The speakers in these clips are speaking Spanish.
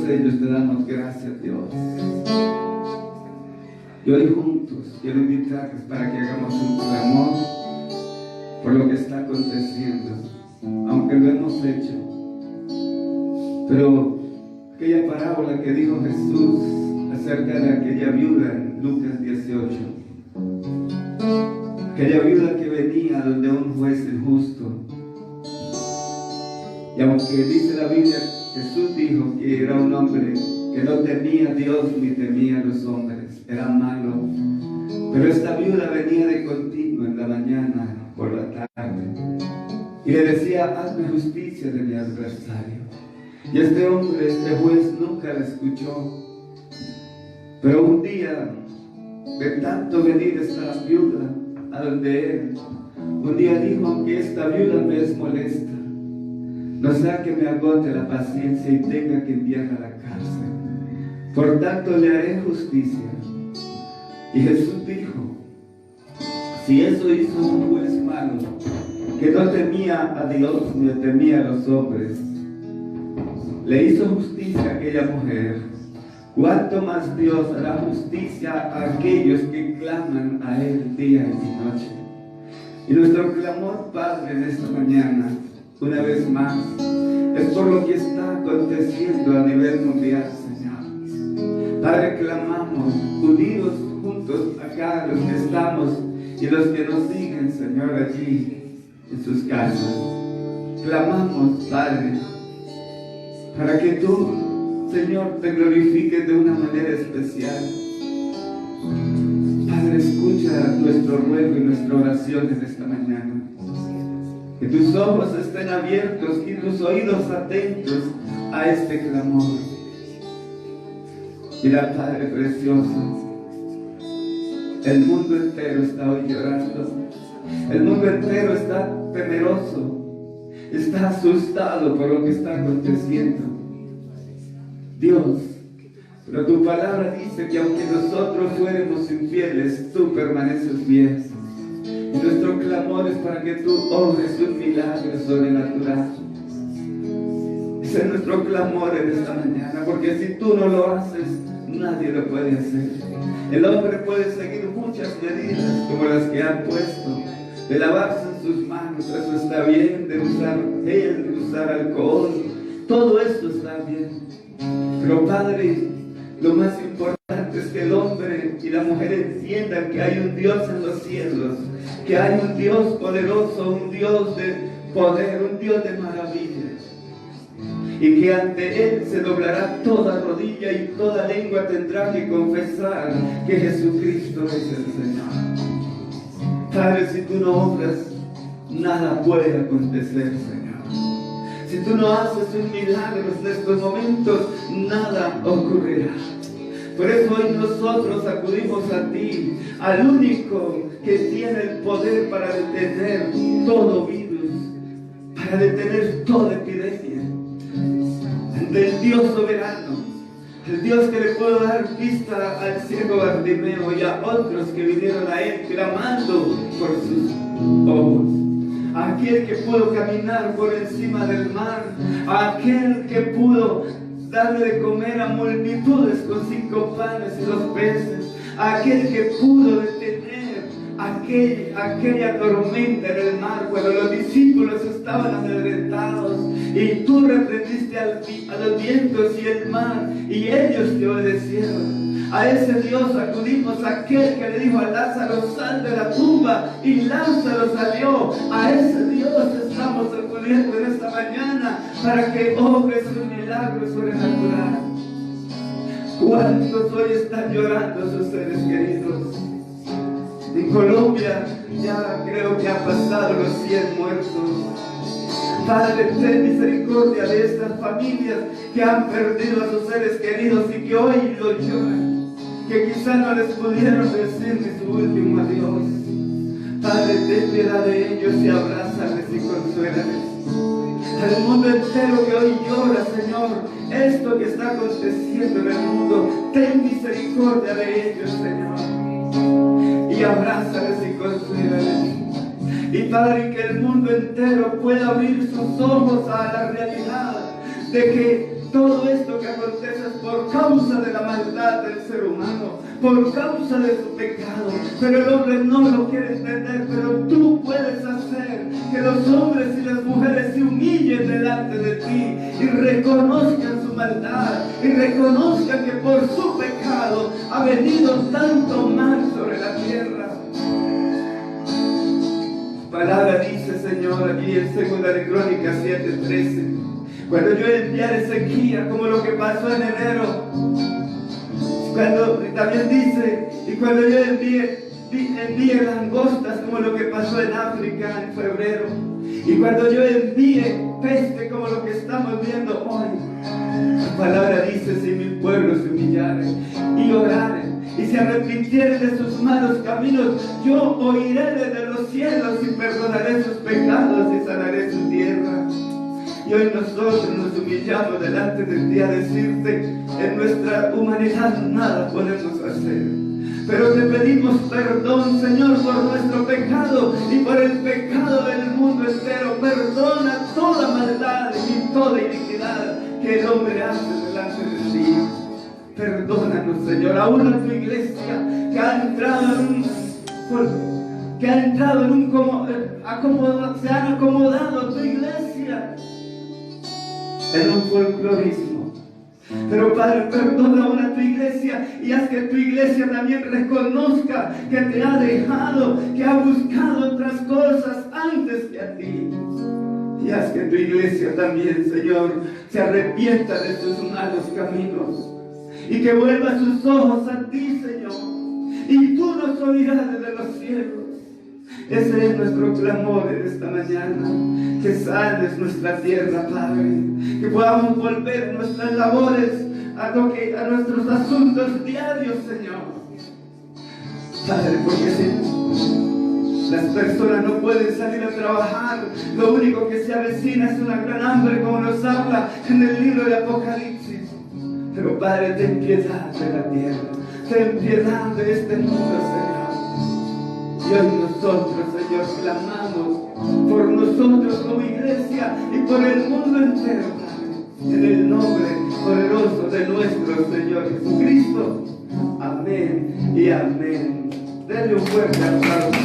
ellos te damos gracias, Dios. Y hoy juntos quiero invitarles para que hagamos un clamor por lo que está aconteciendo, aunque lo hemos hecho. Pero aquella parábola que dijo Jesús acerca de aquella viuda en Lucas 18, aquella viuda que venía donde un juez injusto, y aunque dice la Biblia, Jesús dijo que era un hombre que no temía a Dios ni temía a los hombres, era malo, pero esta viuda venía de continuo en la mañana, por la tarde, y le decía: hazme justicia de mi adversario. Y este hombre, este juez, nunca la escuchó. Pero un día, de tanto venir esta viuda a donde él, un día dijo: que esta viuda me es molesta, no sea que me agote la paciencia y tenga que enviarla a la cárcel. Por tanto le haré justicia. Y Jesús dijo: si eso hizo un juez malo, que no temía a Dios ni temía a los hombres, le hizo justicia a aquella mujer, ¿cuánto más Dios hará justicia a aquellos que claman a Él día y noche? Y nuestro clamor, Padre, en esta mañana, una vez más, es por lo que está aconteciendo a nivel mundial, Señor. Padre, clamamos, unidos juntos acá, los que estamos y los que nos siguen, Señor, allí en sus casas. Clamamos, Padre, para que tú, Señor, te glorifiques de una manera especial. Padre, escucha nuestro ruego y nuestra oración en esta mañana. Que tus ojos estén abiertos y tus oídos atentos a este clamor. Mira, Padre precioso, el mundo entero está hoy llorando. El mundo entero está temeroso, está asustado por lo que está aconteciendo. Dios, pero tu palabra dice que aunque nosotros fuéramos infieles, tú permaneces fiel. Y nuestro clamor es para que tú obres un milagro sobrenatural. Ese es nuestro clamor en esta mañana, porque si tú no lo haces, nadie lo puede hacer. El hombre puede seguir muchas medidas como las que han puesto, de lavarse en sus manos, eso está bien, de usar gel, de usar alcohol, todo eso está bien. Pero Padre, lo más importante es que el hombre y la mujer entiendan que hay un Dios en los cielos, que hay un Dios poderoso, un Dios de poder, un Dios de maravillas, y que ante Él se doblará toda rodilla y toda lengua tendrá que confesar que Jesucristo es el Señor. Padre, si tú no obras, nada puede acontecer, Señor. Si tú no haces un milagro en estos momentos, nada ocurrirá. Por eso hoy nosotros acudimos a ti, al único que tiene el poder para detener todo virus, para detener toda epidemia, del Dios soberano, el Dios que le pudo dar vista al ciego Bartimeo y a otros que vinieron a él clamando por sus ojos. Aquel que pudo caminar por encima del mar, aquel que pudo darle de comer a multitudes con 5 panes y 2 peces, aquel que pudo detener aquella tormenta en el mar cuando los discípulos estaban amedrentados y tú reprendiste a los vientos y el mar y ellos te obedecieron. A ese Dios acudimos, aquel que le dijo a Lázaro: sal de la tumba, y Lázaro salió. A ese Dios estamos acudiendo en esta mañana para que obres un milagro sobrenatural. ¿Cuántos hoy están llorando a sus seres queridos? En Colombia ya creo que han pasado los 100 muertos. Padre, ten misericordia de estas familias que han perdido a sus seres queridos y que hoy lo lloran, que quizá no les pudieron decir ni su último adiós. Padre, ten piedad de ellos y abrázales y consuélales. Al mundo entero que hoy llora, Señor, esto que está aconteciendo en el mundo, ten misericordia de ellos, Señor, y abrázales y consuélales. Y Padre, que el mundo entero pueda abrir sus ojos a la realidad de que todo esto que acontece por causa de la maldad del ser humano, por causa de su pecado. Pero el hombre no lo quiere entender. Pero tú puedes hacer que los hombres y las mujeres se humillen delante de ti y reconozcan su maldad y reconozcan que por su pecado ha venido tanto mal sobre la tierra. Palabra dice, Señor, aquí en 2 de Crónicas 7:13, cuando yo enviare sequía como lo que pasó en enero, cuando también dice, y cuando yo envíe langostas como lo que pasó en África en febrero, y cuando yo envíe peste como lo que estamos viendo hoy, la palabra dice, si mi pueblo se humillare y orare y se arrepintiere de sus malos caminos, yo oiré desde los cielos y perdonaré sus pecados y sanaré su tierra. Y hoy nosotros nos humillamos delante de ti a decirte, en nuestra humanidad nada podemos hacer. Pero te pedimos perdón, Señor, por nuestro pecado y por el pecado del mundo entero. Perdona toda maldad y toda iniquidad que el hombre hace delante de ti. Perdónanos, Señor, aún a tu iglesia que ha entrado en un se han acomodado a tu iglesia en un folclorismo. Pero Padre, perdona aún a tu iglesia y haz que tu iglesia también reconozca que te ha dejado, que ha buscado otras cosas antes que a ti. Y haz que tu iglesia también, Señor, se arrepienta de sus malos caminos y que vuelva sus ojos a ti, Señor, y tú nos oirás desde los cielos. Ese es nuestro clamor en esta mañana, que sanes nuestra tierra, Padre, que podamos volver nuestras labores a nuestros asuntos diarios, Señor. Padre, porque si las personas no pueden salir a trabajar, lo único que se avecina es una gran hambre, como nos habla en el libro de Apocalipsis. Pero Padre, ten piedad de la tierra, ten piedad de este mundo, Señor. Y hoy nosotros, Señor, clamamos por nosotros como iglesia y por el mundo entero, Padre, en el nombre poderoso de nuestro Señor Jesucristo. Amén y amén. Denle un fuerte aplauso.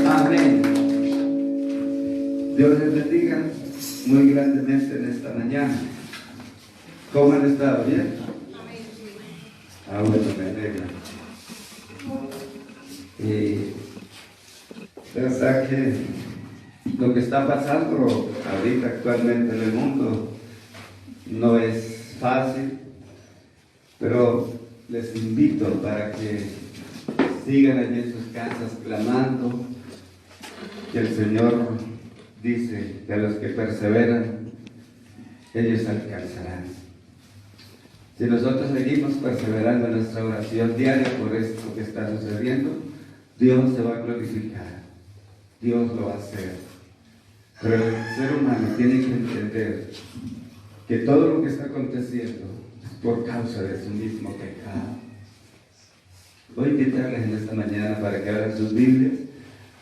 Amén. Dios les bendiga muy grandemente en esta mañana. ¿Cómo han estado? ¿Bien? Ah, bueno, me alegra. Y verdad que lo que está pasando ahorita actualmente en el mundo no es fácil, pero les invito para que sigan allí en sus casas clamando, que el Señor dice que a los que perseveran, ellos alcanzarán. Si nosotros seguimos perseverando en nuestra oración diaria por esto que está sucediendo, Dios se va a glorificar, Dios lo va a hacer. Pero el ser humano tiene que entender que todo lo que está aconteciendo es por causa de su mismo pecado. Voy a invitarles en esta mañana para que abran sus Biblias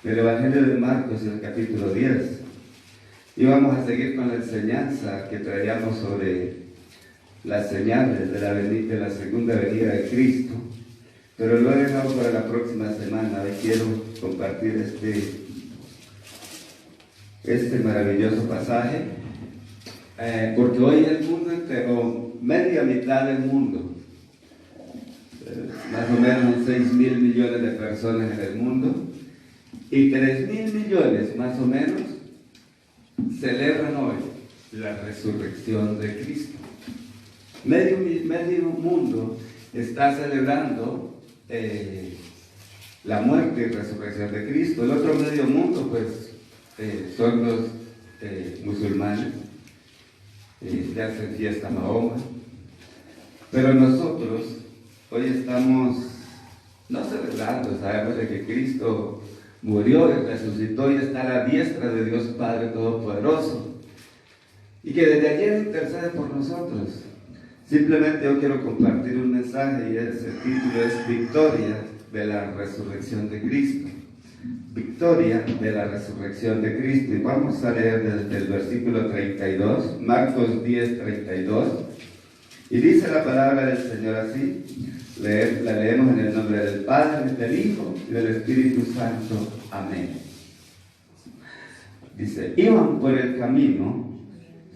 del Evangelio de Marcos, en el capítulo 10. Y vamos a seguir con la enseñanza que traíamos sobre las señales de la segunda venida de Cristo, pero lo he dejado para la próxima semana. Hoy quiero compartir este maravilloso pasaje, porque hoy el mundo entero, media mitad del mundo, más o menos 6.000 millones de personas en el mundo, y 3.000 millones más o menos celebran hoy la resurrección de Cristo. Medio mundo está celebrando la muerte y resurrección de Cristo. El otro medio mundo, pues, son los musulmanes, le hacen fiesta a Mahoma. Pero nosotros hoy estamos no celebrando, sabemos de que Cristo murió y resucitó y está a la diestra de Dios Padre Todopoderoso, y que desde ayer intercede por nosotros. Simplemente yo quiero compartir un mensaje y ese título es Victoria de la Resurrección de Cristo. victoria de la resurrección de Cristo. Y vamos a leer desde el versículo 32, Marcos 10, 32. Y dice la palabra del Señor así, la leemos en el nombre del Padre, del Hijo y del Espíritu Santo. Amén. Dice, iban por el camino,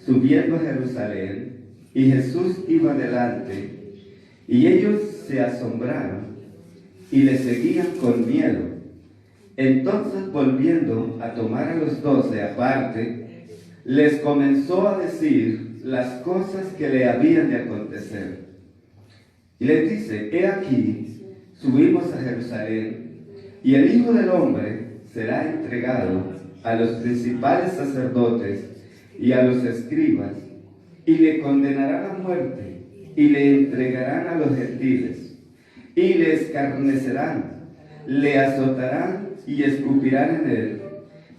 subiendo a Jerusalén, y Jesús iba delante, y ellos se asombraron, y le seguían con miedo. Entonces, volviendo a tomar a los 12 aparte, les comenzó a decir las cosas que le habían de acontecer. Y les dice, he aquí, subimos a Jerusalén, y el Hijo del Hombre será entregado a los principales sacerdotes y a los escribas, y le condenarán a muerte, y le entregarán a los gentiles, y le escarnecerán, le azotarán y escupirán en él,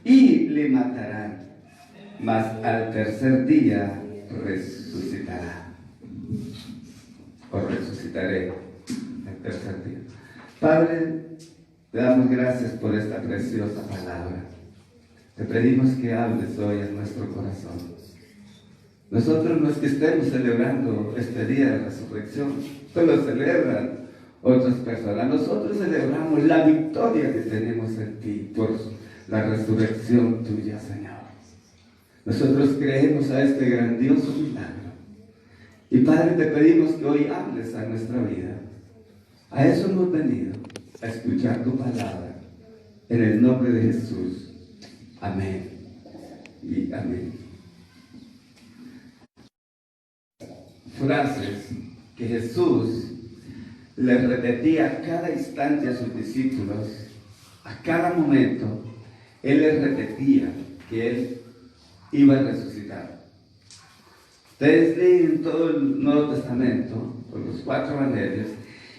y le matarán, mas al tercer día resucitará. O resucitaré al tercer día. Padre, te damos gracias por esta preciosa palabra. Te pedimos que hables hoy en nuestro corazón. Nosotros no es que estemos celebrando este día de resurrección, solo celebran otras personas. Nosotros celebramos la victoria que tenemos en ti por la resurrección tuya, Señor. Nosotros creemos a este grandioso milagro. Y Padre, te pedimos que hoy hables a nuestra vida. A eso hemos venido, a escuchar tu palabra. En el nombre de Jesús. Amén. Y amén. Frases que Jesús les repetía a cada instante a sus discípulos, a cada momento, Él les repetía que Él iba a resucitar. Ustedes leen todo el Nuevo Testamento, por los 4 evangelios,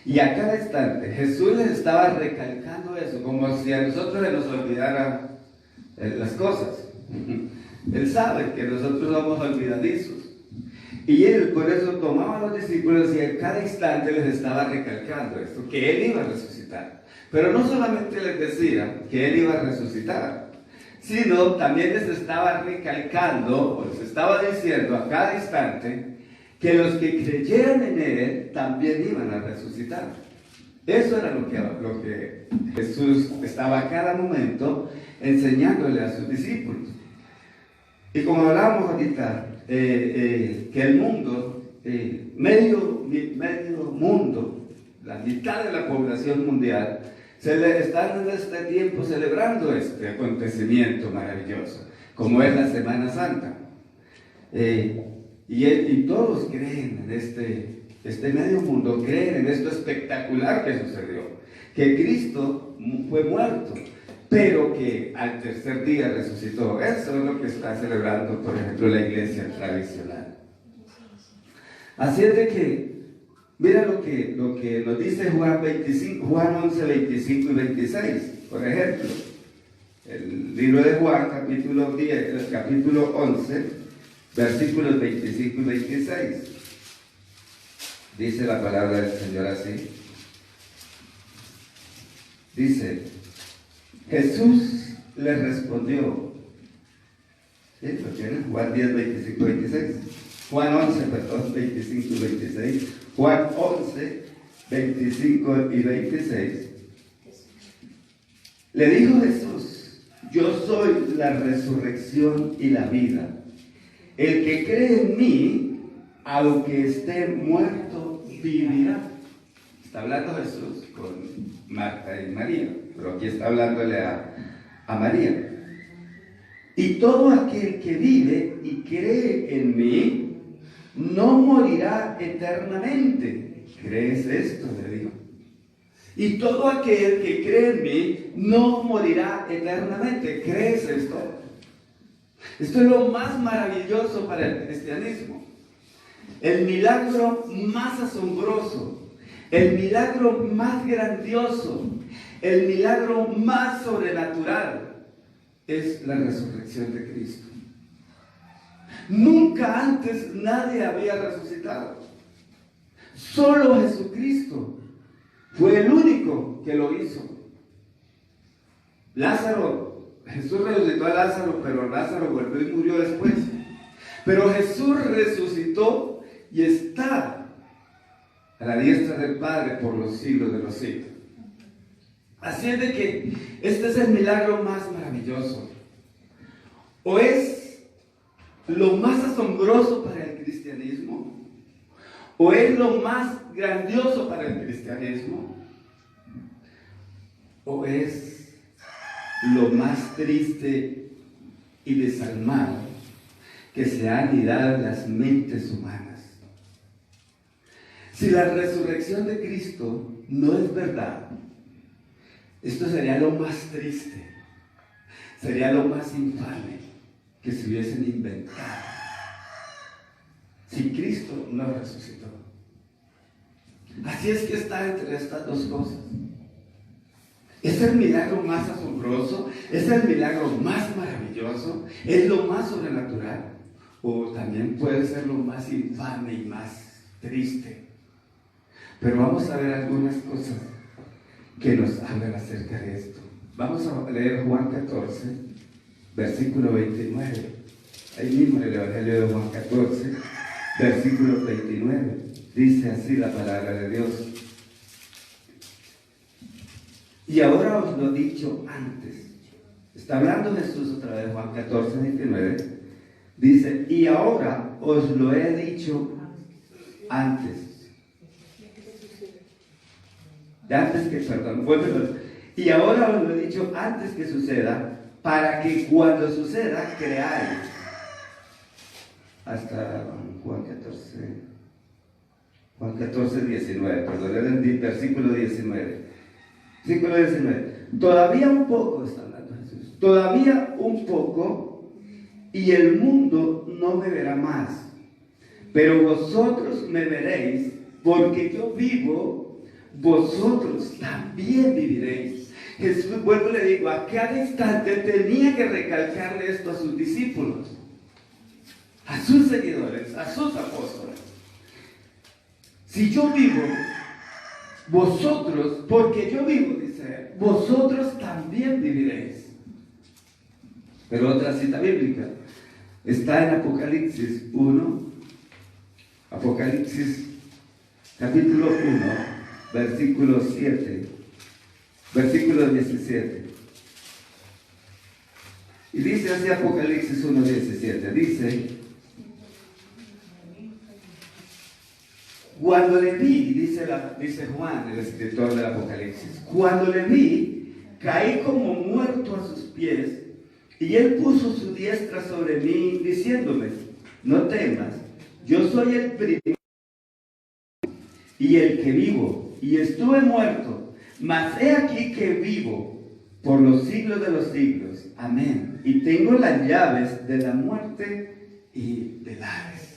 y a cada instante Jesús les estaba recalcando eso, como si a nosotros se nos olvidara las cosas. Él sabe que nosotros somos olvidadizos. Y Él por eso tomaba a los discípulos y a cada instante les estaba recalcando esto, que Él iba a resucitar. Pero no solamente les decía que Él iba a resucitar, sino también les estaba recalcando, o les estaba diciendo a cada instante, que los que creyeran en Él también iban a resucitar. Eso era lo que Jesús estaba a cada momento enseñándole a sus discípulos. Y como hablábamos ahorita, que el mundo, medio mundo, la mitad de la población mundial, están en este tiempo celebrando este acontecimiento maravilloso, como es la Semana Santa. Y todos creen en este medio mundo, creen en esto espectacular que sucedió, que Cristo fue muerto, pero que al tercer día resucitó. Eso es lo que está celebrando, por ejemplo, la iglesia tradicional. Así es de que, mira lo que nos dice Juan 11, 25 y 26, por ejemplo. El libro de Juan, capítulo 11, versículos 25 y 26. Dice la palabra del Señor así. Dice, Jesús le respondió. ¿Sí? ¿Lo tienen? Juan 10, 25 y 26. Juan 11, perdón, 25 y 26. Juan 11, 25 y 26. Le dijo Jesús, yo soy la resurrección y la vida. El que cree en mí, aunque esté muerto, vivirá. Está hablando Jesús con Marta y María, pero aquí está hablándole a María. Y todo aquel que vive y cree en mí, no morirá eternamente. ¿Crees esto? Le dijo. Y todo aquel que cree en mí, no morirá eternamente. ¿Crees esto? Esto es lo más maravilloso para el cristianismo. El milagro más asombroso, el milagro más grandioso, el milagro más sobrenatural es la resurrección de Cristo. Nunca antes nadie había resucitado. Solo Jesucristo fue el único que lo hizo. Jesús resucitó a Lázaro, pero Lázaro volvió y murió después. Pero Jesús resucitó y está a la diestra del Padre por los siglos de los siglos. Así es de que este es el milagro más maravilloso. O es lo más asombroso para el cristianismo, o es lo más grandioso para el cristianismo, o es lo más triste y desalmado que se ha anidado en las mentes humanas. Si la resurrección de Cristo no es verdad, esto sería lo más triste, sería lo más infame que se hubiesen inventado. Si Cristo no resucitó. Así es que está entre estas dos cosas. Es el milagro más asombroso, es el milagro más maravilloso, es lo más sobrenatural, o también puede ser lo más infame y más triste. Pero vamos a ver algunas cosas que nos hablan acerca de esto. Vamos a leer Juan 14, versículo 29. Ahí mismo en el Evangelio de Juan 14, versículo 29. Dice así la palabra de Dios. Y ahora os lo he dicho antes. Está hablando Jesús otra vez, Juan 14, 29. Dice, y ahora os lo he dicho antes. Y ahora os lo he dicho antes que suceda, para que cuando suceda creáis. Hasta Juan 14, 19, perdón, era el versículo 19. Versículo 19. Todavía un poco, está hablando Jesús, todavía un poco, y el mundo no me verá más. Pero vosotros me veréis, porque yo vivo, vosotros también viviréis. Jesús, vuelvo y le digo, a cada instante tenía que recalcarle esto a sus discípulos, a sus seguidores, a sus apóstoles. Si yo vivo, vosotros, porque yo vivo, dice él, vosotros también viviréis. Pero otra cita bíblica está en Apocalipsis 1, Apocalipsis capítulo 1, versículo 7, versículo 17. Y dice así Apocalipsis 1, 17, dice, cuando le vi, dice Juan, el escritor del Apocalipsis, cuando le vi, caí como muerto a sus pies, y él puso su diestra sobre mí, diciéndome, no temas, yo soy el primero y el que vivo, y estuve muerto, mas he aquí que vivo por los siglos de los siglos. Amén. Y tengo las llaves de la muerte y del Hades.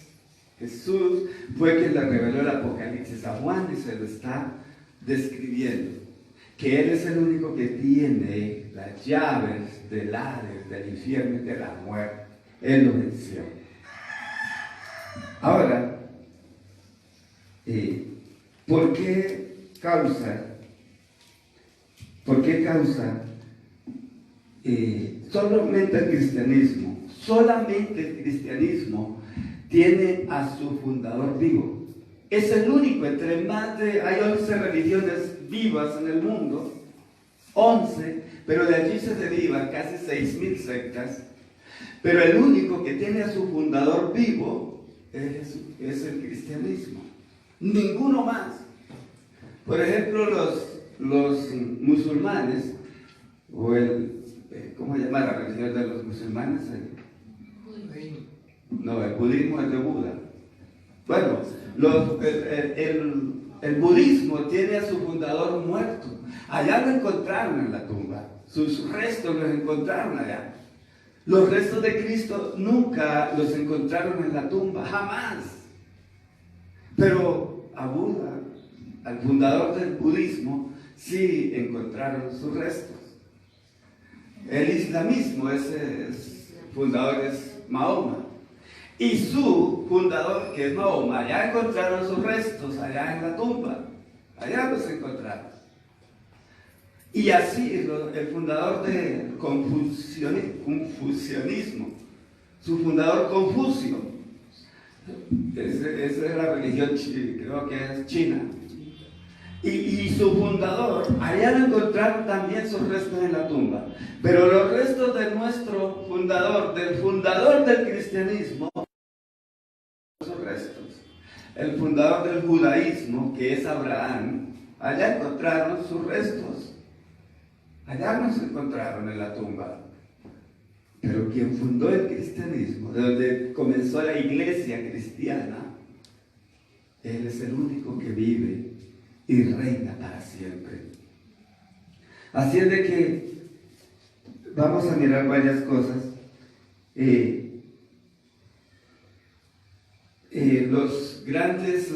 Jesús fue quien le reveló el Apocalipsis a Juan y se lo está describiendo. Que Él es el único que tiene las llaves del Hades, del infierno y de la muerte. Él lo venció. Ahora, ¿por qué causa solamente el cristianismo tiene a su fundador vivo? Es el único, hay 11 religiones vivas en el mundo, 11, pero de allí se derivan casi 6,000 sectas, pero el único que tiene a su fundador vivo es el cristianismo, ninguno más. Por ejemplo, los musulmanes, o ¿cómo se llama la religión de los musulmanes? El budismo es de Buda. Bueno, el budismo tiene a su fundador muerto. Allá lo encontraron en la tumba. Sus restos los encontraron allá. Los restos de Cristo nunca los encontraron en la tumba, jamás. Pero a Buda, al fundador del budismo, sí encontraron sus restos. El islamismo, fundador es Mahoma. Y su fundador, que es Mahoma, allá encontraron sus restos, allá en la tumba. Allá los encontraron. Y así el fundador del confucianismo, su fundador Confucio, esa es la religión, creo que es china, y su fundador, allá lo encontraron también sus restos en la tumba, pero los restos de nuestro fundador, del fundador del cristianismo, sus restos, el fundador del judaísmo, que es Abraham, allá encontraron sus restos. Allá nos encontraron en la tumba. Pero quien fundó el cristianismo, de donde comenzó la iglesia cristiana, Él es el único que vive y reina para siempre. Así es de que vamos a mirar varias cosas. Los grandes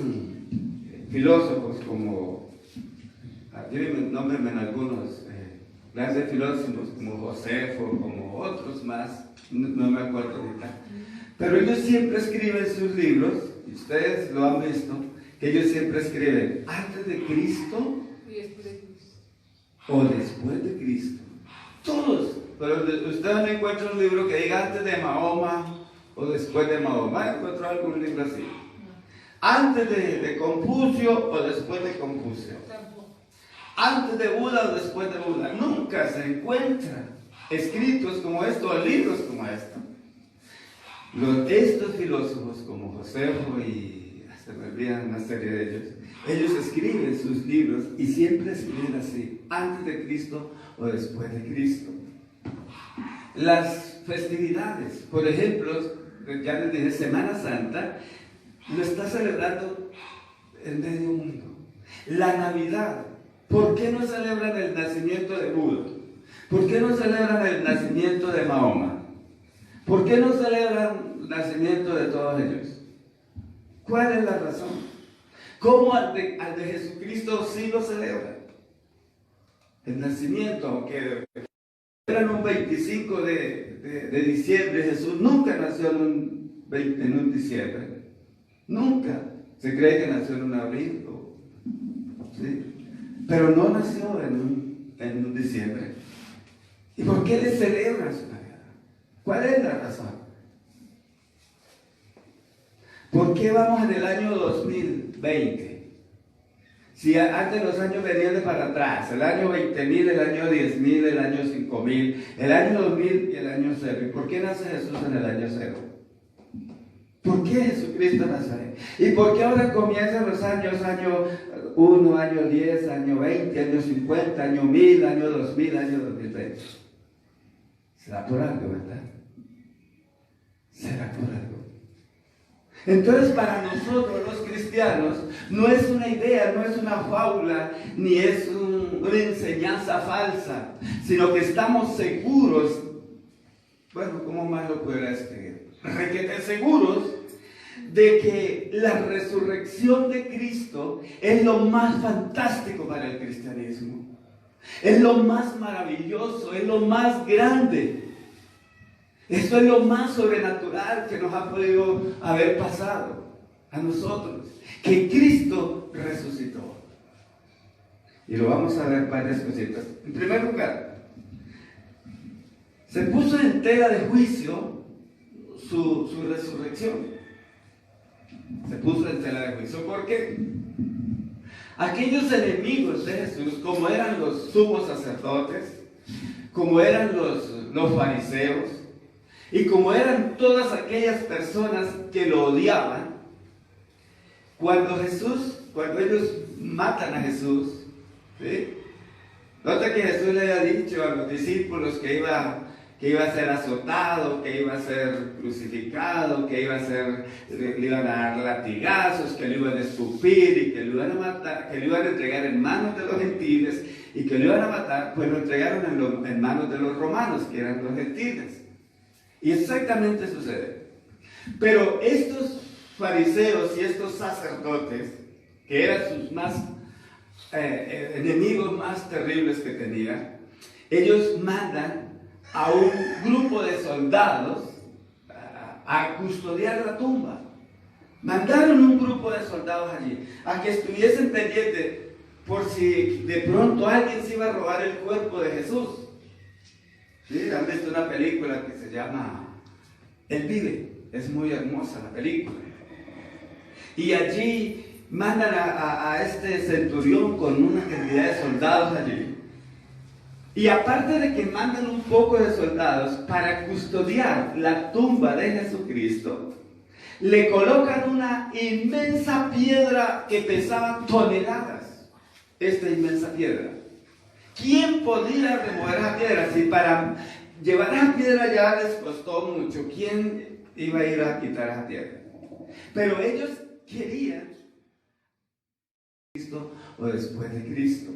filósofos, como, nómbrenme algunos, grandes filósofos como Josefo, como otros más, no me acuerdo ahorita, pero ellos siempre escriben sus libros, y ustedes lo han visto, que ellos siempre escriben antes de Cristo o después de Cristo. Todos, pero ustedes no encuentran un libro que diga antes de Mahoma o después de Mahoma. ¿Encuentro algún libro así? Antes de Confucio o después de Confucio. Antes de Buda o después de Buda. Nunca se encuentran escritos como esto o libros como esto. Estos filósofos como Josefo y se me olvidan una serie de ellos escriben sus libros y siempre escriben así, antes de Cristo o después de Cristo. Las festividades, por ejemplo, ya les dije, Semana Santa, lo está celebrando el medio mundo. La Navidad, ¿por qué no celebran el nacimiento de Buda? ¿Por qué no celebran el nacimiento de Mahoma? ¿Por qué no celebran el nacimiento de todos ellos? ¿Cuál es la razón? ¿Cómo al de Jesucristo sí lo celebran? El nacimiento, aunque eran un 25 de diciembre, Jesús nunca nació en un diciembre. Nunca. Se cree que nació en un abril, ¿sí? Pero no nació en un diciembre. ¿Y por qué le celebran su Navidad? ¿Cuál es la razón? ¿Por qué vamos en el año 2020? Si antes los años venían de para atrás, el año 20.000, el año 10.000, el año 5.000, el año 2000 y el año 0. ¿Y por qué nace Jesús en el año 0? ¿Por qué Jesucristo nace ahí? ¿Y por qué ahora comienzan los años, año 1, año 10, año 20, año 50, año 1000, año 2000, año 2020? Será por algo, ¿verdad? Será por algo. Entonces, para nosotros los cristianos, no es una idea, no es una fábula, ni es una enseñanza falsa, sino que estamos seguros, bueno, ¿cómo más lo pudiera escribir? Requete seguros de que la resurrección de Cristo es lo más fantástico para el cristianismo. Es lo más maravilloso, es lo más grande. Eso es lo más sobrenatural que nos ha podido haber pasado a nosotros, que Cristo resucitó. Y lo vamos a ver varias cositas. En primer lugar, se puso en tela de juicio su resurrección. Se puso en tela de juicio. ¿Por qué? Aquellos enemigos de Jesús, como eran los sumos sacerdotes, como eran los fariseos, y como eran todas aquellas personas que lo odiaban, cuando ellos matan a Jesús, ¿sí? Nota que Jesús le había dicho a los discípulos que iba a ser azotado, que iba a ser crucificado, que le iban a dar latigazos, que lo iban a escupir y que lo iban a matar, que lo iban a entregar en manos de los gentiles y que lo iban a matar, pues lo entregaron en manos de los romanos, que eran los gentiles. Y exactamente sucede. Pero estos fariseos y estos sacerdotes, que eran sus enemigos más terribles que tenían, ellos mandan a un grupo de soldados a custodiar la tumba. Mandaron un grupo de soldados allí a que estuviesen pendientes por si de pronto alguien se iba a robar el cuerpo de Jesús. ¿Sí? ¿Han visto una película que se llama Él vive? Es muy hermosa la película. Y allí mandan a este centurión con una cantidad de soldados allí. Y aparte de que mandan un poco de soldados para custodiar la tumba de Jesucristo, le colocan una inmensa piedra que pesaba toneladas. Esta inmensa piedra. ¿Quién podía remover esa piedra? Si para llevar esa piedra ya les costó mucho, ¿quién iba a ir a quitar esa piedra? Pero ellos querían Cristo o después de Cristo.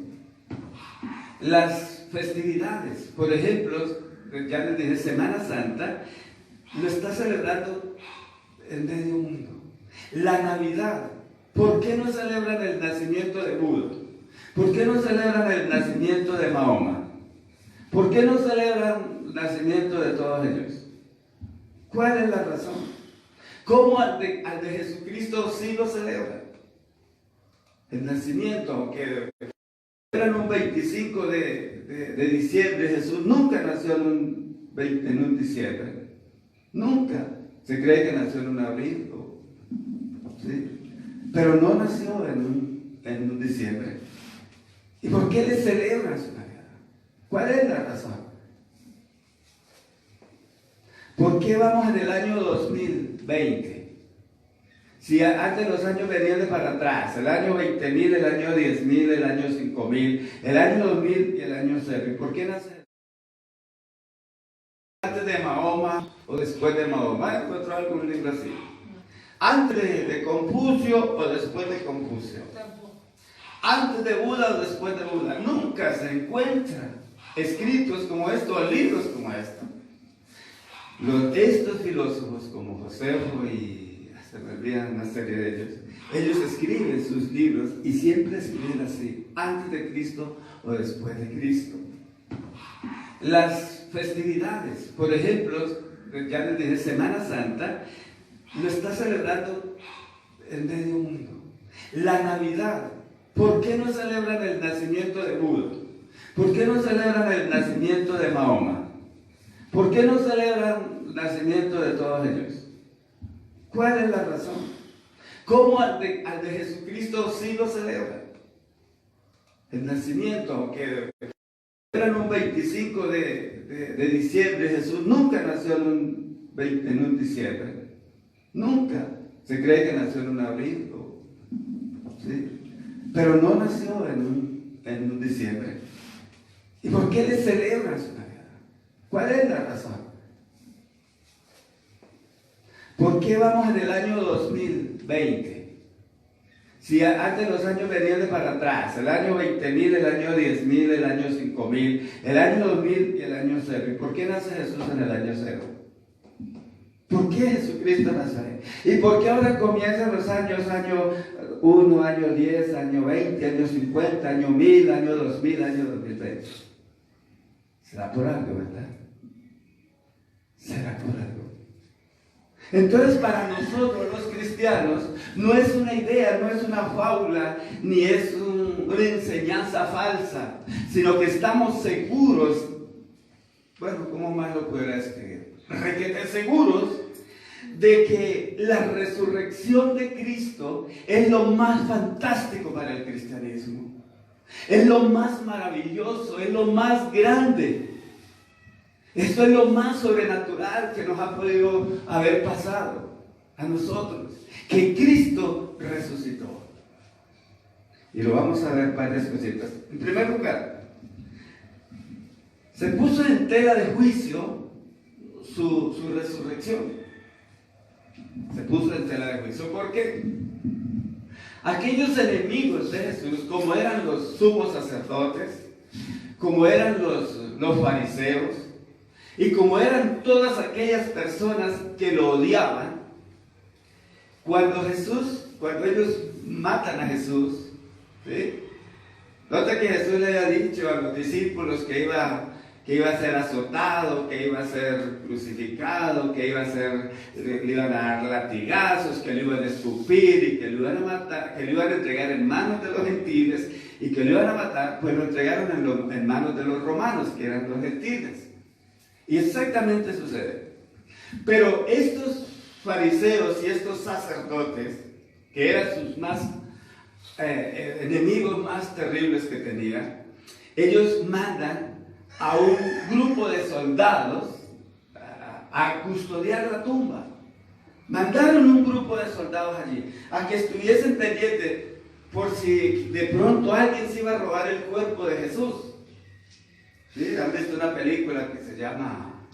Las festividades, por ejemplo, ya les dije, Semana Santa, lo está celebrando el medio mundo. La Navidad, ¿por qué no celebran el nacimiento de Buda? ¿Por qué no celebran el nacimiento de Mahoma? ¿Por qué no celebran el nacimiento de todos ellos? ¿Cuál es la razón? ¿Cómo al de Jesucristo sí lo celebran? El nacimiento, aunque celebran un 25 de diciembre, Jesús nunca nació en un diciembre. Nunca. Se cree que nació en un abril. ¿Sí? Pero no nació en un diciembre. ¿Y por qué le celebran su Navidad? ¿Cuál es la razón? ¿Por qué vamos en el año 2020? Si antes los años venían de para atrás, el año 20.000, el año 10.000, el año 5.000, el año 2000 y el año 0. ¿Y por qué nace antes de Mahoma o después de Mahoma? Encuentro algo en un libro así. ¿Antes de Confucio o después de Confucio? ¿Antes de Buda o después de Buda? Nunca se encuentran escritos como esto o libros como esto. Estos filósofos como Josefo y se me olvidan una serie de ellos escriben sus libros y siempre escriben así, antes de Cristo o después de Cristo. Las festividades, por ejemplo, ya les dije, Semana Santa, lo está celebrando el medio mundo. La Navidad, ¿por qué no celebran el nacimiento de Buda? ¿Por qué no celebran el nacimiento de Mahoma? ¿Por qué no celebran el nacimiento de todos ellos? ¿Cuál es la razón? ¿Cómo al de Jesucristo sí lo celebran? El nacimiento, aunque celebran un 25 de diciembre, Jesús nunca nació en un diciembre. Nunca. Se cree que nació en un abril. ¿Sí? Pero no nació en un diciembre. ¿Y por qué le celebran su Navidad? ¿Cuál es la razón? ¿Por qué vamos en el año 2020? Si antes los años venían de para atrás, el año 20.000, el año 10.000, el año 5.000, el año 2000 y el año 0. ¿Y por qué nace Jesús en el año 0? ¿Por qué Jesucristo nace ahí? ¿Y por qué ahora comienzan los años, año 1, año 10, año 20, año 50, año 1000, año 2000, año 2020? Será por algo, ¿verdad? Será por algo. Entonces, para nosotros los cristianos, no es una idea, no es una fábula, ni es una enseñanza falsa, sino que estamos seguros, bueno, ¿cómo más lo pudiera escribir? Requete seguros de que la resurrección de Cristo es lo más fantástico para el cristianismo. Es lo más maravilloso, es lo más grande. Esto es lo más sobrenatural que nos ha podido haber pasado a nosotros, que Cristo resucitó. Y lo vamos a ver varias cositas. En primer lugar, se puso en tela de juicio su resurrección. Se puso en tela de juicio. ¿Por qué? Aquellos enemigos de Jesús, como eran los sumos sacerdotes, como eran los fariseos, y como eran todas aquellas personas que lo odiaban, cuando ellos matan a Jesús, ¿sí? Nota que Jesús le había dicho a los discípulos que iba a ser azotado, que iba a ser crucificado, que le iban a dar latigazos, que lo iban a escupir y que lo iban a matar, que lo iban a entregar en manos de los gentiles y que lo iban a matar, pues lo entregaron en manos de los romanos, que eran los gentiles. Y exactamente sucede. Pero estos fariseos y estos sacerdotes, que eran sus más enemigos más terribles que tenían, ellos mandan a un grupo de soldados a custodiar la tumba. Mandaron un grupo de soldados allí a que estuviesen pendientes por si de pronto alguien se iba a robar el cuerpo de Jesús. ¿Sí? Han visto una película que se llama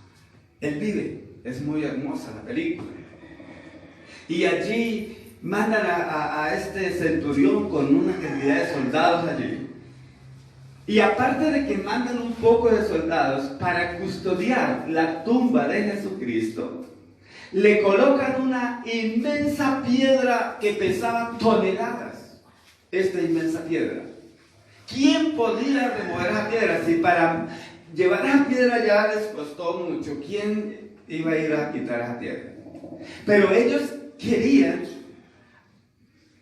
Él vive. Es muy hermosa la película. Y allí mandan a este centurión con una cantidad de soldados allí. Y aparte de que mandan un poco de soldados para custodiar la tumba de Jesucristo, le colocan una inmensa piedra que pesaba toneladas. Esta inmensa piedra. ¿Quién podía remover esa piedra? Si para llevar esa piedra ya les costó mucho, ¿quién iba a ir a quitar esa piedra? Pero ellos querían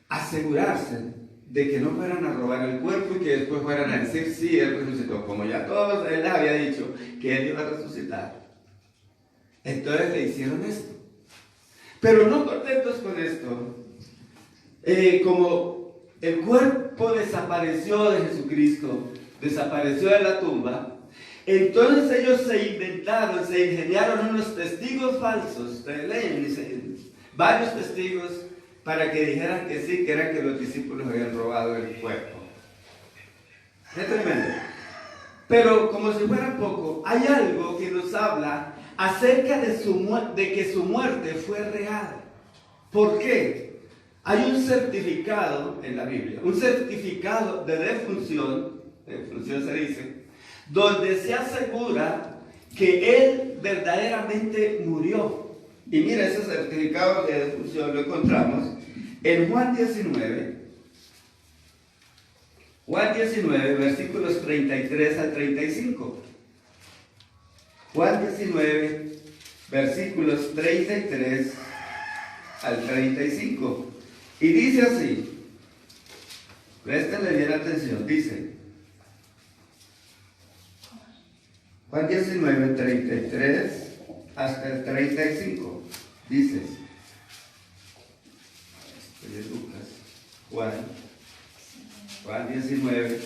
asegurarse de que no fueran a robar el cuerpo y que después fueran a decir, sí, Él resucitó. Como ya todos, Él les había dicho que Él iba a resucitar. Entonces le hicieron esto. Pero no contentos con esto, como el cuerpo desapareció de Jesucristo, desapareció de la tumba, entonces ellos se inventaron, se ingeniaron unos testigos falsos. Ustedes leen, dicen, varios testigos para que dijeran que sí, que eran que los discípulos habían robado el cuerpo. Es tremendo. Pero como si fuera poco, hay algo que nos habla acerca de que su muerte fue real. ¿Por qué? Hay un certificado en la Biblia, un certificado de defunción se dice, donde se asegura que Él verdaderamente murió. Y mira, ese certificado de defunción lo encontramos en Juan 19, versículos 33 al 35. Juan 19, versículos 33 al 35. Y dice así, préstenle bien atención, dice, Juan 19, 33 hasta el 35, dice, este es Lucas, Juan 19,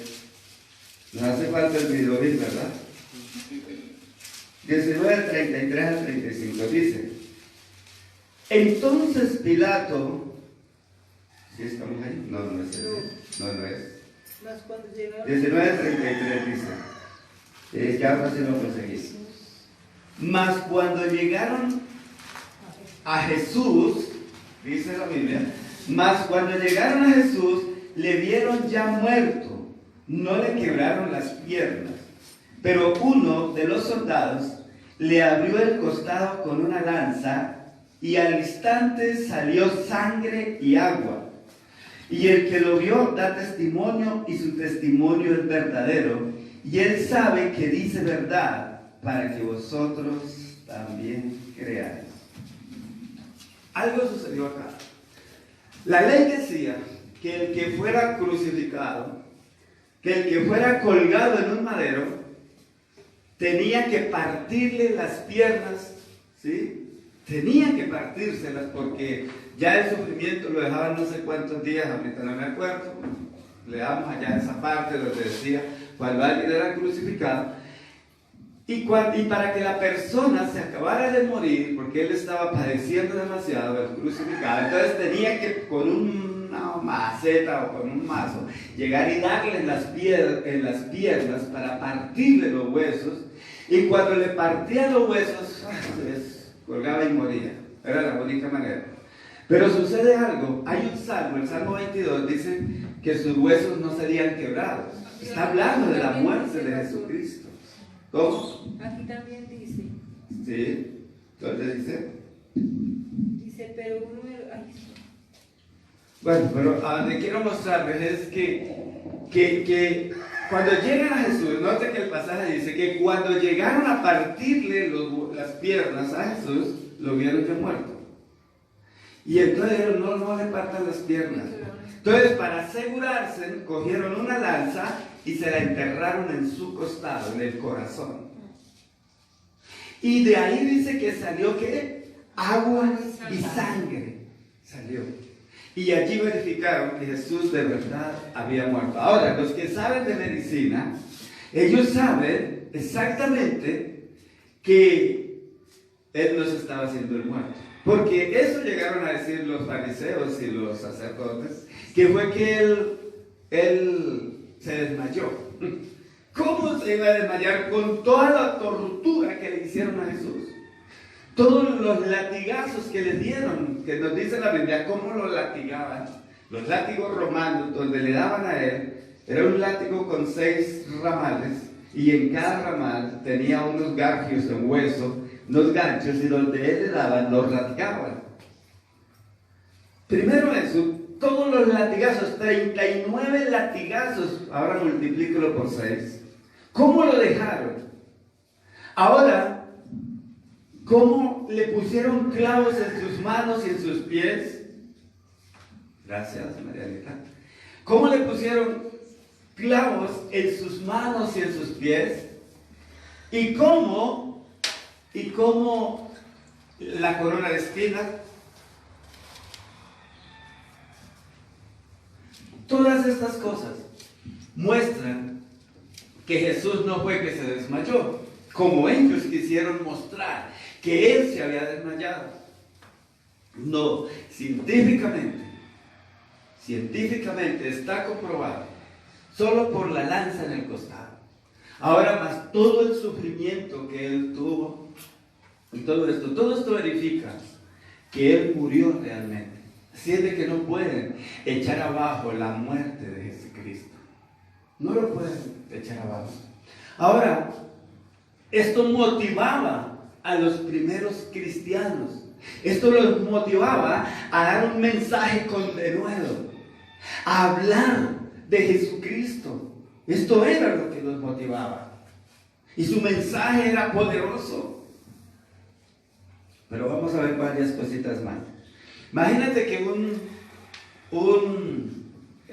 nos hace falta el video, ¿verdad? 19, 33 al 35, dice, entonces Pilato, ¿sí estamos ahí? No es ese, no es. 19, 33 dice, ya ahora sí lo conseguí. Mas cuando llegaron a Jesús, dice la Biblia, mas cuando llegaron a Jesús, le vieron ya muerto, no le quebraron las piernas, pero uno de los soldados le abrió el costado con una lanza y al instante salió sangre y agua. Y el que lo vio da testimonio y su testimonio es verdadero. Y él sabe que dice verdad para que vosotros también creáis. Algo sucedió acá. La ley decía que el que fuera crucificado, que el que fuera colgado en un madero, tenía que partirle las piernas, ¿sí? Tenía que partírselas porque ya el sufrimiento lo dejaban no sé cuántos días, ahorita no me acuerdo. Leamos allá esa parte donde decía cuando alguien era crucificado. Y para que la persona se acabara de morir, porque él estaba padeciendo demasiado, el crucificado, entonces tenía que con una maceta o con un mazo llegar y darle en las piernas para partirle los huesos. Y cuando le partía los huesos, pues, colgaba y moría. Era la única manera. Pero sucede algo. Hay un salmo, el Salmo 22, dice que sus huesos no serían quebrados. Está hablando de la muerte de Jesucristo. ¿Cómo? Aquí también dice. Sí. ¿Dónde dice? Dice, pero uno... Bueno, pero a donde quiero mostrarles es que cuando llegan a Jesús, note que el pasaje dice que cuando llegaron a partirle las piernas a Jesús, lo vieron ya muerto. Y entonces dijeron, no le partan las piernas. Entonces, para asegurarse, cogieron una lanza y se la enterraron en su costado, en el corazón. Y de ahí dice que salió, ¿qué? Agua y sangre. Salió. Y allí verificaron que Jesús de verdad había muerto. Ahora, los que saben de medicina, ellos saben exactamente que Él no se estaba haciendo el muerto. Porque eso llegaron a decir los fariseos y los sacerdotes, que fue que él se desmayó. ¿Cómo se iba a desmayar con toda la tortura que le hicieron a Jesús? Todos los latigazos que le dieron, que nos dice la Biblia, cómo lo latigaban. Los látigos romanos, donde le daban a él, era un látigo con 6 ramales, y en cada ramal tenía unos garfios en hueso, unos ganchos, y donde él le daban, los latigaban. Primero eso, todos los latigazos, 39 latigazos, ahora multiplícalo por 6. ¿Cómo lo dejaron? Ahora, ¿cómo le pusieron clavos en sus manos y en sus pies? Gracias, Marianita. ¿Cómo le pusieron clavos en sus manos y en sus pies? ¿Y cómo la corona de espinas? Todas estas cosas muestran que Jesús no fue que se desmayó, como ellos quisieron mostrar que Él se había desmayado. No, científicamente está comprobado, solo por la lanza en el costado. Ahora más todo el sufrimiento que Él tuvo, y todo esto verifica que Él murió realmente. Así es de que no pueden echar abajo la muerte de Jesucristo. No lo pueden echar abajo. Ahora, esto motivaba a los primeros cristianos. Esto los motivaba a dar un mensaje con denuedo, a hablar de Jesucristo. Esto era lo que los motivaba. Y su mensaje era poderoso. Pero vamos a ver varias cositas más. Imagínate que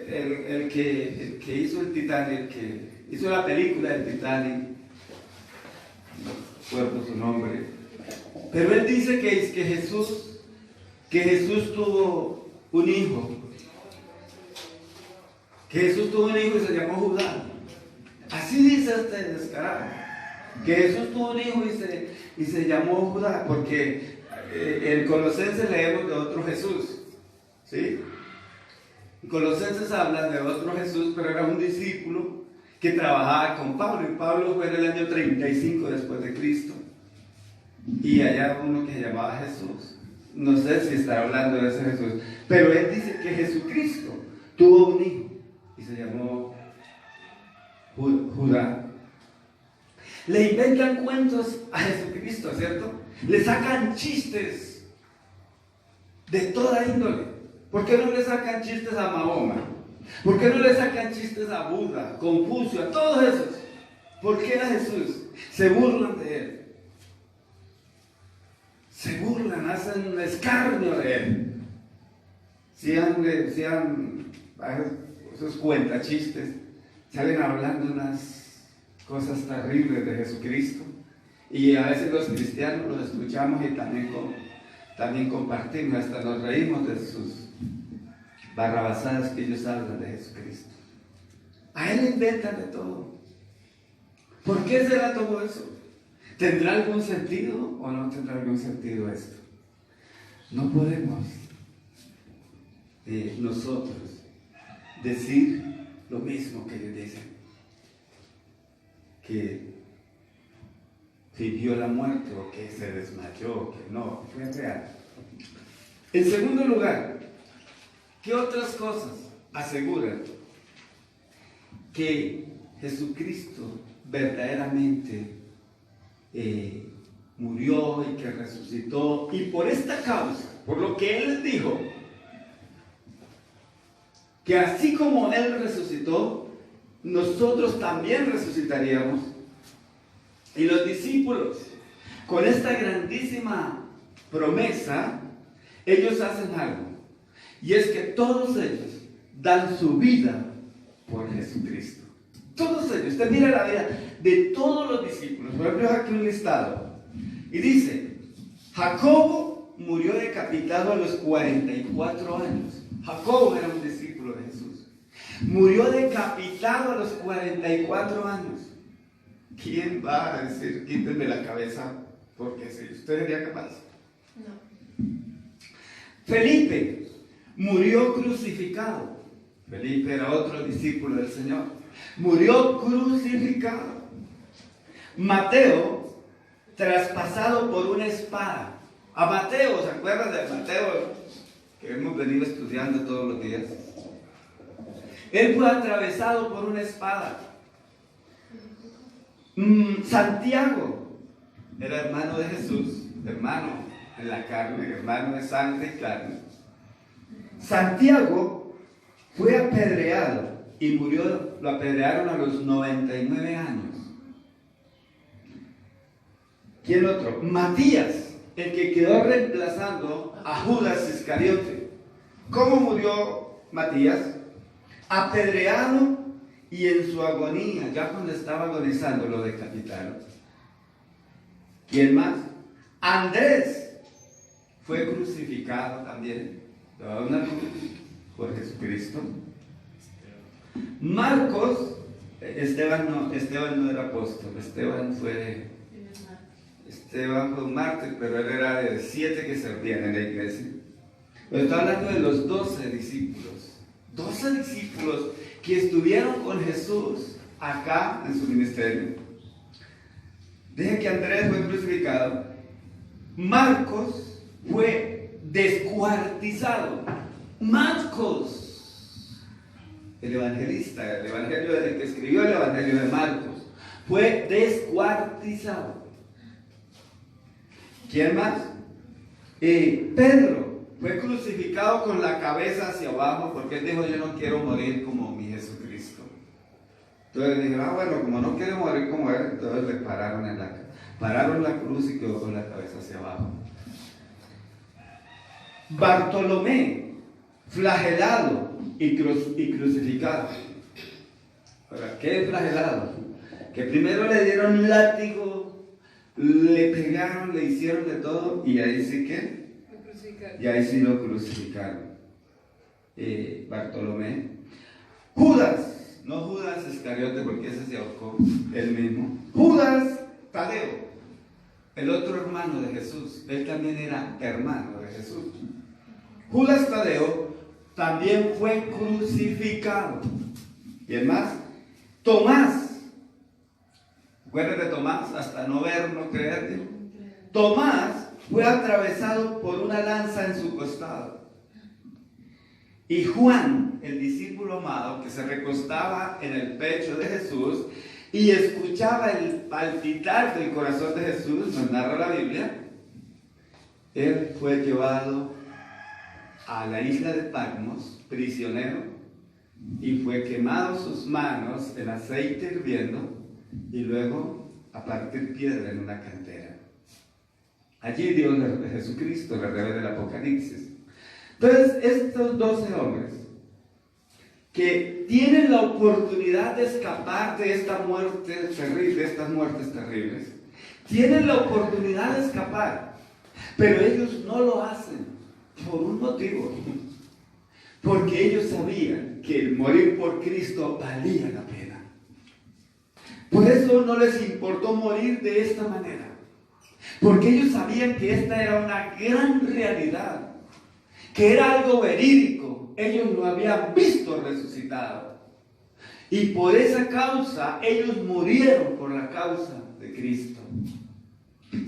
el que hizo el Titanic, el que hizo la película del Titanic, no recuerdo su nombre, pero él dice que Jesús tuvo un hijo, que Jesús tuvo un hijo y se llamó Judá. Así dice este descarado, que Jesús tuvo un hijo y se llamó Judá, porque en Colosenses leemos de otro Jesús, ¿sí? En Colosenses habla de otro Jesús, pero era un discípulo que trabajaba con Pablo, y Pablo fue en el año 35 después de Cristo, y allá uno que se llamaba Jesús. No sé si está hablando de ese Jesús, pero él dice que Jesucristo tuvo un hijo y se llamó Judá. Le inventan cuentos a Jesucristo, ¿cierto? Le sacan chistes de toda índole. ¿Por qué no le sacan chistes a Mahoma? ¿Por qué no le sacan chistes a Buda, Confucio, a todos esos? ¿Por qué a Jesús? Se burlan de él. Se burlan, hacen escarnio de él. Esos cuentachistes, salen hablando unas cosas terribles de Jesucristo. Y a veces los cristianos los escuchamos y también compartimos, hasta nos reímos de sus barrabasadas que ellos hablan de Jesucristo. A él le inventan de todo. ¿Por qué será todo eso? ¿Tendrá algún sentido o no tendrá algún sentido esto? No podemos nosotros decir lo mismo que ellos dicen, que fingió la muerte o que se desmayó, que no, fue real. En segundo lugar, ¿qué otras cosas aseguran que Jesucristo verdaderamente murió y que resucitó? Y por esta causa, por lo que Él dijo, que así como Él resucitó, nosotros también resucitaríamos. Y los discípulos, con esta grandísima promesa, ellos hacen algo. Y es que todos ellos dan su vida por Jesucristo. Todos ellos. Usted mira la vida de todos los discípulos. Por ejemplo, aquí un listado. Y dice, Jacobo murió decapitado a los 44 años. Jacobo era un discípulo de Jesús. Murió decapitado a los 44 años. ¿Quién va a decir, quítenme la cabeza? Porque si usted sería capaz. No. Felipe murió crucificado. Felipe era otro discípulo del Señor. Murió crucificado. Mateo, traspasado por una espada. A Mateo, ¿se acuerdan de Mateo? Que hemos venido estudiando todos los días. Él fue atravesado por una espada. Santiago era hermano de Jesús, hermano en la carne, hermano de sangre y carne. Santiago fue apedreado y murió, lo apedrearon a los 99 años. ¿Quién otro? Matías, el que quedó reemplazando a Judas Iscariote. ¿Cómo murió Matías? Apedreado y en su agonía, ya cuando estaba agonizando, lo decapitaron. ¿Quién más? Andrés fue crucificado también por Jesucristo. Marcos, Esteban no era apóstol, Esteban fue un mártir, pero él era de 7 que servían en la iglesia. Pero está hablando de los 12 discípulos. 12 discípulos que estuvieron con Jesús acá en su ministerio. Dije que Andrés fue crucificado. Marcos fue descuartizado. Marcos, el evangelista, el evangelio del que escribió el evangelio de Marcos, fue descuartizado. ¿Quién más? Pedro fue crucificado con la cabeza hacia abajo porque él dijo, yo no quiero morir como mi Jesucristo. Entonces le dijeron, bueno, como no quiere morir como él, entonces le pararon la cruz y quedó con la cabeza hacia abajo. Bartolomé, flagelado y crucificado. Ahora, ¿qué es flagelado? Que primero le dieron látigo, le pegaron, le hicieron de todo y ahí sí que y ahí sí lo crucificaron. Bartolomé. Judas, no Judas Iscariote porque ese se ahorcó él mismo. Judas Tadeo, el otro hermano de Jesús, él también era hermano de Jesús. Judas Tadeo también fue crucificado. ¿Y el más? Tomás. ¿Recuerdan de Tomás? Hasta no ver, no creer. Tomás fue atravesado por una lanza en su costado. Y Juan, el discípulo amado, que se recostaba en el pecho de Jesús y escuchaba el palpitar del corazón de Jesús, nos narra la Biblia, él fue llevado a la isla de Patmos, prisionero, y fue quemado sus manos en aceite hirviendo y luego a partir piedra en una cantera. Allí Dios de Jesucristo le revela el Apocalipsis. Entonces, estos 12 hombres que tienen la oportunidad de escapar de esta muerte terrible, de estas muertes terribles, tienen la oportunidad de escapar, pero ellos no lo hacen por un motivo, porque ellos sabían que el morir por Cristo valía la pena. Por eso no les importó morir de esta manera, porque ellos sabían que esta era una gran realidad, que era algo verídico. Ellos lo habían visto resucitado y por esa causa ellos murieron por la causa de Cristo.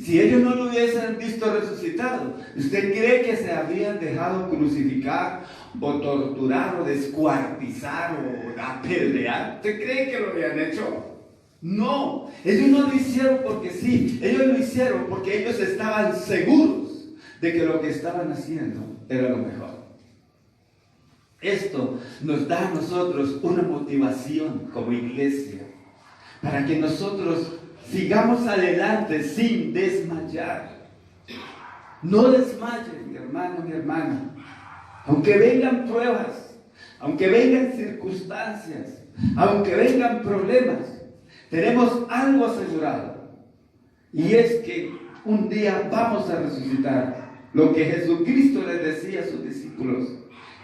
Si ellos no lo hubiesen visto resucitado, ¿usted cree que se habrían dejado crucificar o torturar o descuartizar o apedrear? ¿Usted cree que lo habían hecho? No, ellos no lo hicieron porque sí, ellos lo hicieron porque ellos estaban seguros de que lo que estaban haciendo era lo mejor. Esto nos da a nosotros una motivación como iglesia para que nosotros sigamos adelante sin desmayar. No desmayen, mi hermano, mi hermana. Aunque vengan pruebas, aunque vengan circunstancias, aunque vengan problemas, tenemos algo asegurado. Y es que un día vamos a resucitar. Lo que Jesucristo les decía a sus discípulos,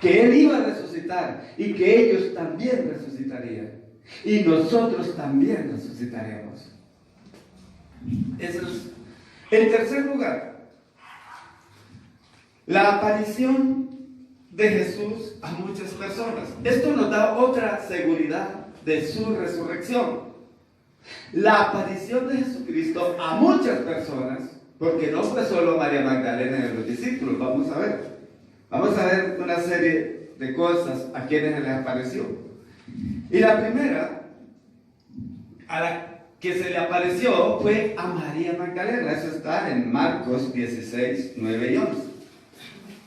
que Él iba a resucitar y que ellos también resucitarían. Y nosotros también resucitaremos. Eso es. En tercer lugar, la aparición de Jesús a muchas personas. Esto nos da otra seguridad de su resurrección. La aparición de Jesucristo a muchas personas, porque no fue solo María Magdalena y los discípulos. Vamos a ver una serie de cosas a quienes les apareció. Y la primera a la que se le apareció fue a María Magdalena. Eso está en Marcos 16, 9 y 11.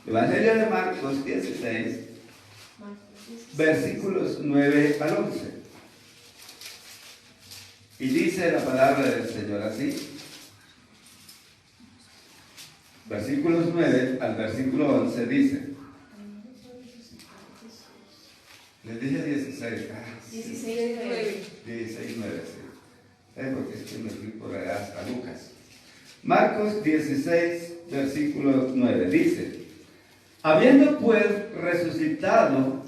Evangelio de Marcos 16, versículos 9 al 11. Y dice la palabra del Señor así. Versículos 9 al versículo 11 dice. Les dije 16. 16, 9. 16, 9, sí. Porque es que me fui por allá hasta Lucas. Marcos 16, versículo 9 dice: habiendo pues resucitado,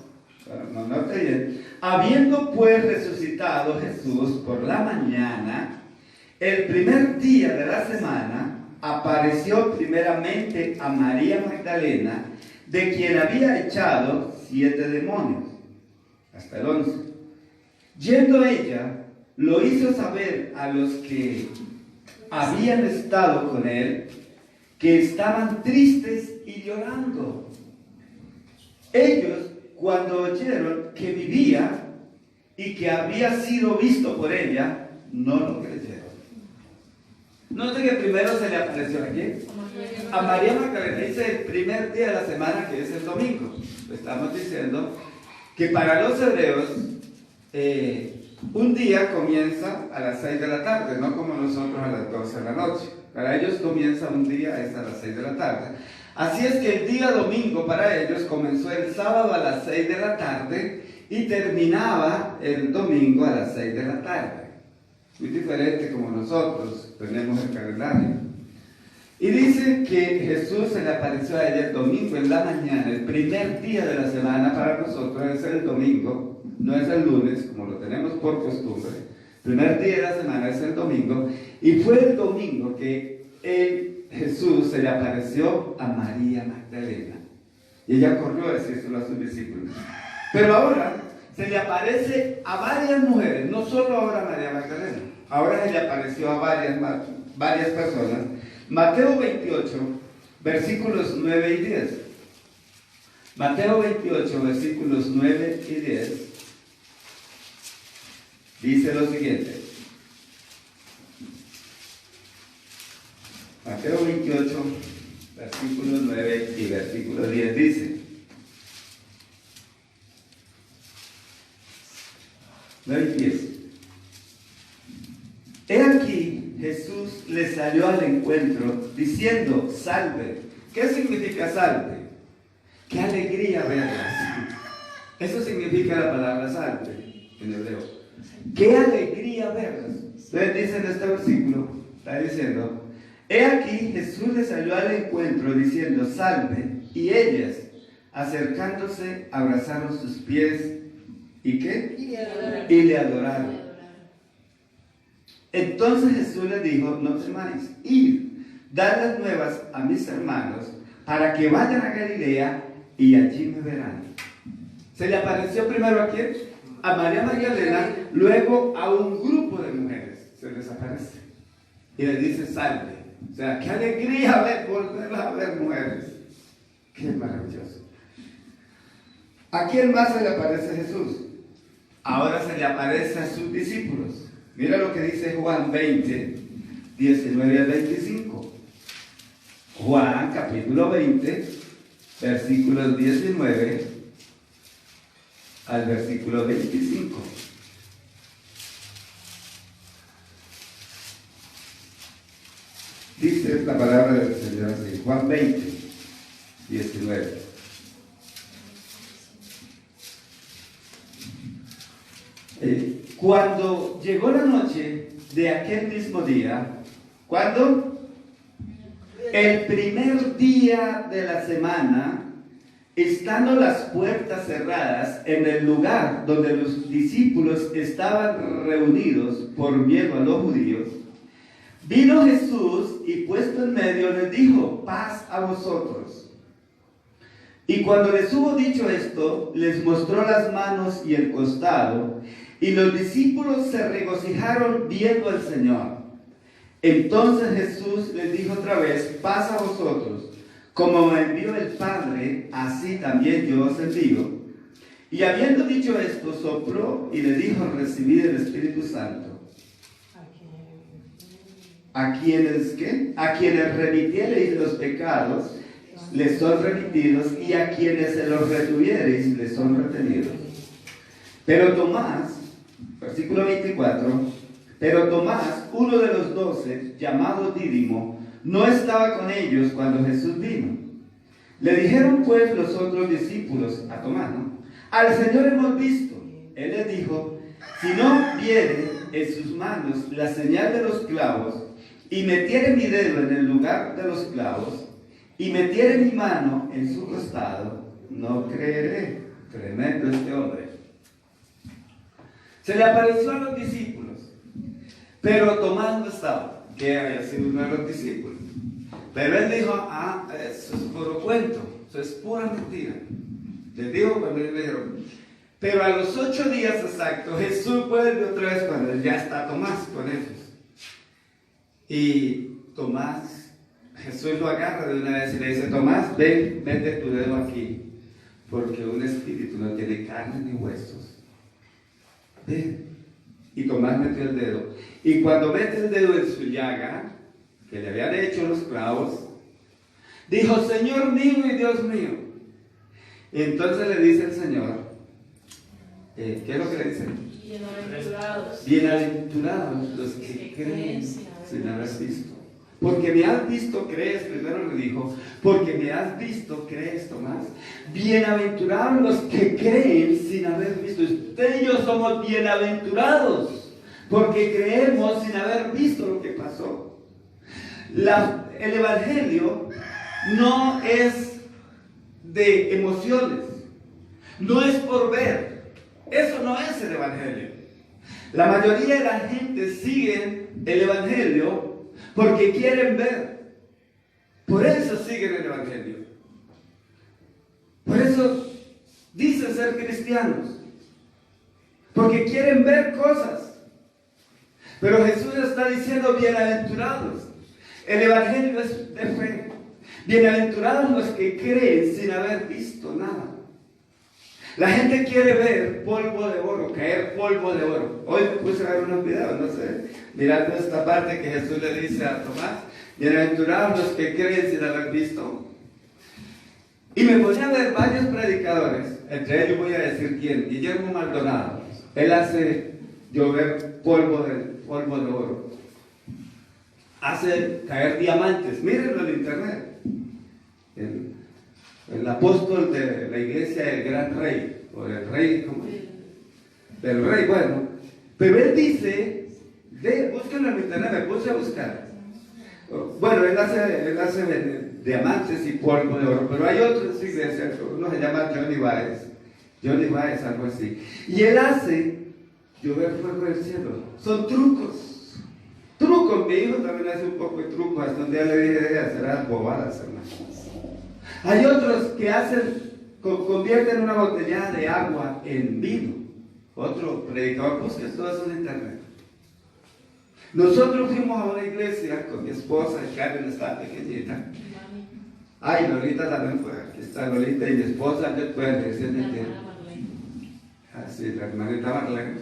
habiendo pues resucitado Jesús por la mañana, el primer día de la semana, apareció primeramente a María Magdalena, de quien había echado 7 demonios. Hasta el 11. Yendo ella, lo hizo saber a los que habían estado con él, que estaban tristes y llorando. Ellos, cuando oyeron que vivía y que había sido visto por ella, no lo creyeron. Note que primero se le apareció aquí a María Magdalena. Dice el primer día de la semana, que es el domingo. Estamos diciendo que para los hebreos un día comienza a las 6 de la tarde, no como nosotros a las 12 de la noche. Para ellos comienza un día es a las 6 de la tarde. Así es que el día domingo para ellos comenzó el sábado a las 6 de la tarde y terminaba el domingo a las 6 de la tarde. Muy diferente como nosotros tenemos el calendario. Y dice que Jesús se le apareció a ella el domingo en la mañana, el primer día de la semana para nosotros es el domingo, no es el lunes como lo tenemos por costumbre. El primer día de la semana es el domingo, y fue el domingo que Jesús se le apareció a María Magdalena. Y ella corrió a decírselo a sus discípulos. Pero ahora se le aparece a varias mujeres, no solo ahora a María Magdalena, ahora se le apareció a varias personas. Mateo 28, versículos 9 y 10. Mateo 28, versículos 9 y 10. Dice lo siguiente. Mateo 28, versículos 9 y versículo 10 dice. 9 y 10. He aquí, Jesús le salió al encuentro diciendo, salve. ¿Qué significa salve? ¡Qué alegría verlas! Eso significa la palabra salve en hebreo. ¡Qué alegría verlas! Entonces dice en este versículo, está diciendo, he aquí, Jesús le salió al encuentro diciendo, salve. Y ellas, acercándose, abrazaron sus pies. ¿Y qué? Y le adoraron. Entonces Jesús les dijo, no temáis, id, dad las nuevas a mis hermanos, para que vayan a Galilea y allí me verán. Se le apareció primero a quién? A María Magdalena, luego a un grupo de mujeres, se les aparece. Y les dice, salve. O sea, qué alegría volverlas a ver mujeres. Qué maravilloso. ¿A quién más se le aparece Jesús? Ahora se le aparece a sus discípulos. Mira lo que dice Juan 20, 19 al 25. Juan capítulo 20, versículos 19 al versículo 25. Dice la palabra del Señor así, Juan 20, 19. Cuando llegó la noche de aquel mismo día, ¿cuándo? El primer día de la semana, estando las puertas cerradas en el lugar donde los discípulos estaban reunidos por miedo a los judíos, vino Jesús y puesto en medio les dijo: paz a vosotros. Y cuando les hubo dicho esto, les mostró las manos y el costado, y los discípulos se regocijaron viendo al Señor. Entonces Jesús les dijo otra vez: paz a vosotros. Como me envió el Padre, así también yo os envío. Y habiendo dicho esto, sopló y le dijo: recibid el Espíritu Santo. ¿A quienes qué? A quienes remitiereis los pecados, les son remitidos, y a quienes se los retuviereis, les son retenidos. Pero Tomás, versículo 24, pero Tomás, uno de los 12, llamado Dídimo, no estaba con ellos cuando Jesús vino. Le dijeron pues los otros discípulos a Tomás, ¿no? Al Señor hemos visto. Él les dijo: si no viere en sus manos la señal de los clavos, y metiere mi dedo en el lugar de los clavos, y metiere mi mano en su costado, no creeré. Tremendo este hombre. Se le apareció a los discípulos, pero Tomás no estaba, que había sido uno de los discípulos. Pero él dijo: eso es puro cuento, eso es pura mentira. Les dijo cuando le dijeron. Pero a los 8 días exactos, Jesús vuelve otra vez cuando ya está Tomás con ellos. Y Tomás, Jesús lo agarra de una vez y le dice: Tomás, ven, mete tu dedo aquí, porque un espíritu no tiene carne ni huesos. Ven. Y Tomás metió el dedo. Y cuando mete el dedo en su llaga, que le habían hecho los clavos, dijo: Señor mío y Dios mío. Y entonces le dice el Señor, ¿qué es lo que le dice? Bienaventurados. Bienaventurados los que creen sin haber visto. Porque me has visto, crees. Primero le dijo: porque me has visto, crees, Tomás. Bienaventurados los que creen sin haber visto. Usted y yo somos bienaventurados porque creemos sin haber visto lo que pasó. El Evangelio no es de emociones, no es por ver. Eso no es el Evangelio. La mayoría de la gente sigue el Evangelio porque quieren ver. Por eso siguen el Evangelio. Por eso dicen ser cristianos, porque quieren ver cosas. Pero Jesús está diciendo: bienaventurados. El Evangelio es de fe. Bienaventurados los que creen sin haber visto nada. La gente quiere ver polvo de oro, caer polvo de oro. Hoy me puse a ver unos videos, no sé, mirando esta parte que Jesús le dice a Tomás: bienaventurados los que creen sin haber visto. Y me ponía a ver varios predicadores, entre ellos voy a decir quién: Guillermo Maldonado. Él hace llover polvo de oro, hace caer diamantes. Mírenlo en internet. El apóstol de la iglesia, el gran rey, o el rey, ¿cómo es? Del rey, bueno. Pero él dice, búsquenlo en internet, me puse a buscar. Bueno, él hace diamantes y polvo de oro, pero hay otras iglesias, uno se llama Johnny Baez, algo así. Y él hace llover fuego del cielo. Son trucos. Mi hijo también hace un poco de truco. Hasta un día le dije: deje de hacer las bobadas, hermano. Hay otros que convierten una botella de agua en vino. Otro predicador, busca todo eso en internet. Nosotros fuimos a una iglesia con mi esposa, Karen estaba pequeñita. Ay, Lolita también fue. Aquí está Lolita y mi esposa, yo puedo decir de tiempo. Así, la hermanita Marlene.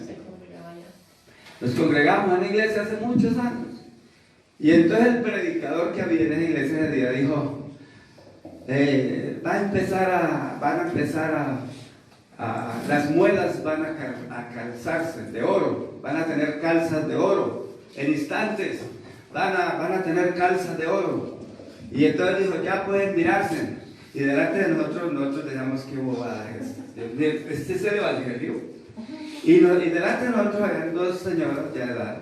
Nos congregamos en la iglesia hace muchos años. Y entonces el predicador que había en la iglesia ese día dijo: van a empezar las muelas van a calzarse de oro, van a tener calzas de oro, en instantes van a tener calzas de oro. Y entonces dijo: ya pueden mirarse. Y delante de nosotros decíamos: qué bobada es esta. Este es el Evangelio. Y delante de nosotros habían dos señoras de edad.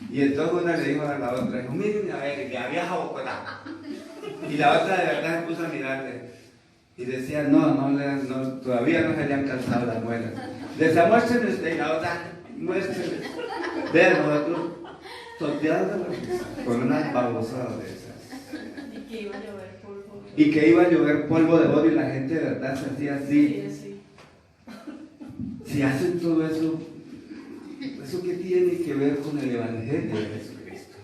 Y entonces una le dijo a la otra, dijo, miren, a ver, que había Bogotá. Y la otra de verdad se puso a mirarle. Y decía, no, todavía no se le han cansado las muelas. Decía, muéstrenle usted, y la otra, muéstrenle. Vean, nosotros sorteados de la risa, con unas babosadas de esas. Y que iba a llover polvo. Y que iba a llover polvo de oro y la gente de verdad se hacía así. Sí. Si hacen todo eso, ¿eso qué tiene que ver con el Evangelio de Jesucristo?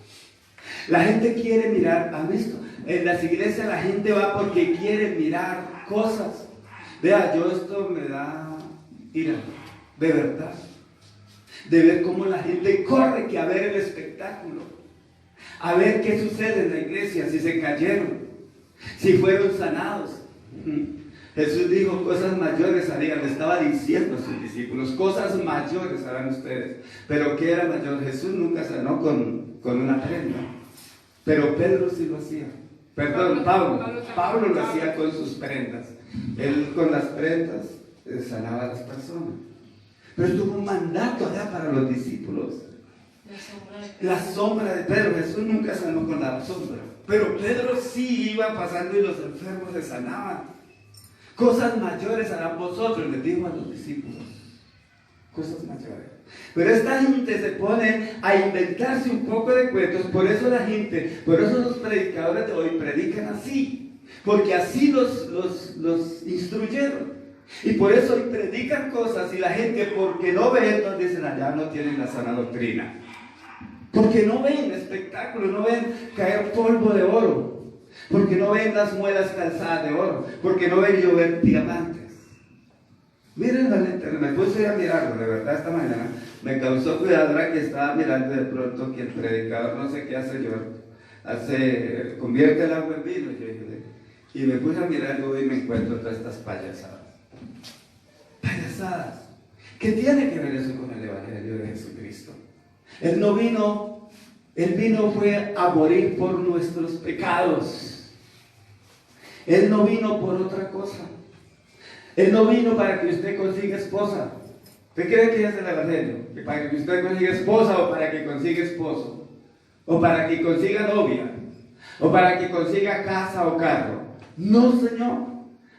La gente quiere mirar, ¿han visto? En las iglesias la gente va porque quiere mirar cosas. Vea, yo esto me da ira, de verdad. De ver cómo la gente corre que a ver el espectáculo. A ver qué sucede en la iglesia, si se cayeron, si fueron sanados. Jesús dijo, cosas mayores harían, le estaba diciendo a sus discípulos, cosas mayores harán ustedes. Pero ¿qué era mayor? Jesús nunca sanó con una prenda. Pero Pedro sí lo hacía. Perdón, Pablo lo hacía con sus prendas. Él con las prendas sanaba a las personas. Pero esto fue un mandato allá para los discípulos. La sombra de Pedro. Jesús nunca sanó con la sombra. Pero Pedro sí iba pasando y los enfermos se sanaban. Cosas mayores harán vosotros, les dijo a los discípulos. Cosas mayores. Pero esta gente se pone a inventarse un poco de cuentos. Por eso la gente, por eso los predicadores de hoy predican así. Porque así los instruyeron. Y por eso hoy predican cosas y la gente, porque no ven, nos dicen allá no tienen la sana doctrina. Porque no ven espectáculos, no ven caer polvo de oro. Porque no ven las muelas calzadas de oro. Porque no ven llover diamantes. Miren la letra, me puse a mirarlo, de verdad esta mañana. Me causó cuidado ahora que estaba mirando de pronto que el predicador no sé qué hace convierte el agua en vino. Y me puse a mirarlo y me encuentro todas estas payasadas. Payasadas. ¿Qué tiene que ver eso con el Evangelio de Jesucristo? Él vino fue a morir por nuestros pecados. Él no vino por otra cosa. Él no vino para que usted consiga esposa. ¿Usted cree que es el Evangelio? ¿Que para que usted consiga esposa o para que consiga esposo? ¿O para que consiga novia? ¿O para que consiga casa o carro? No, Señor.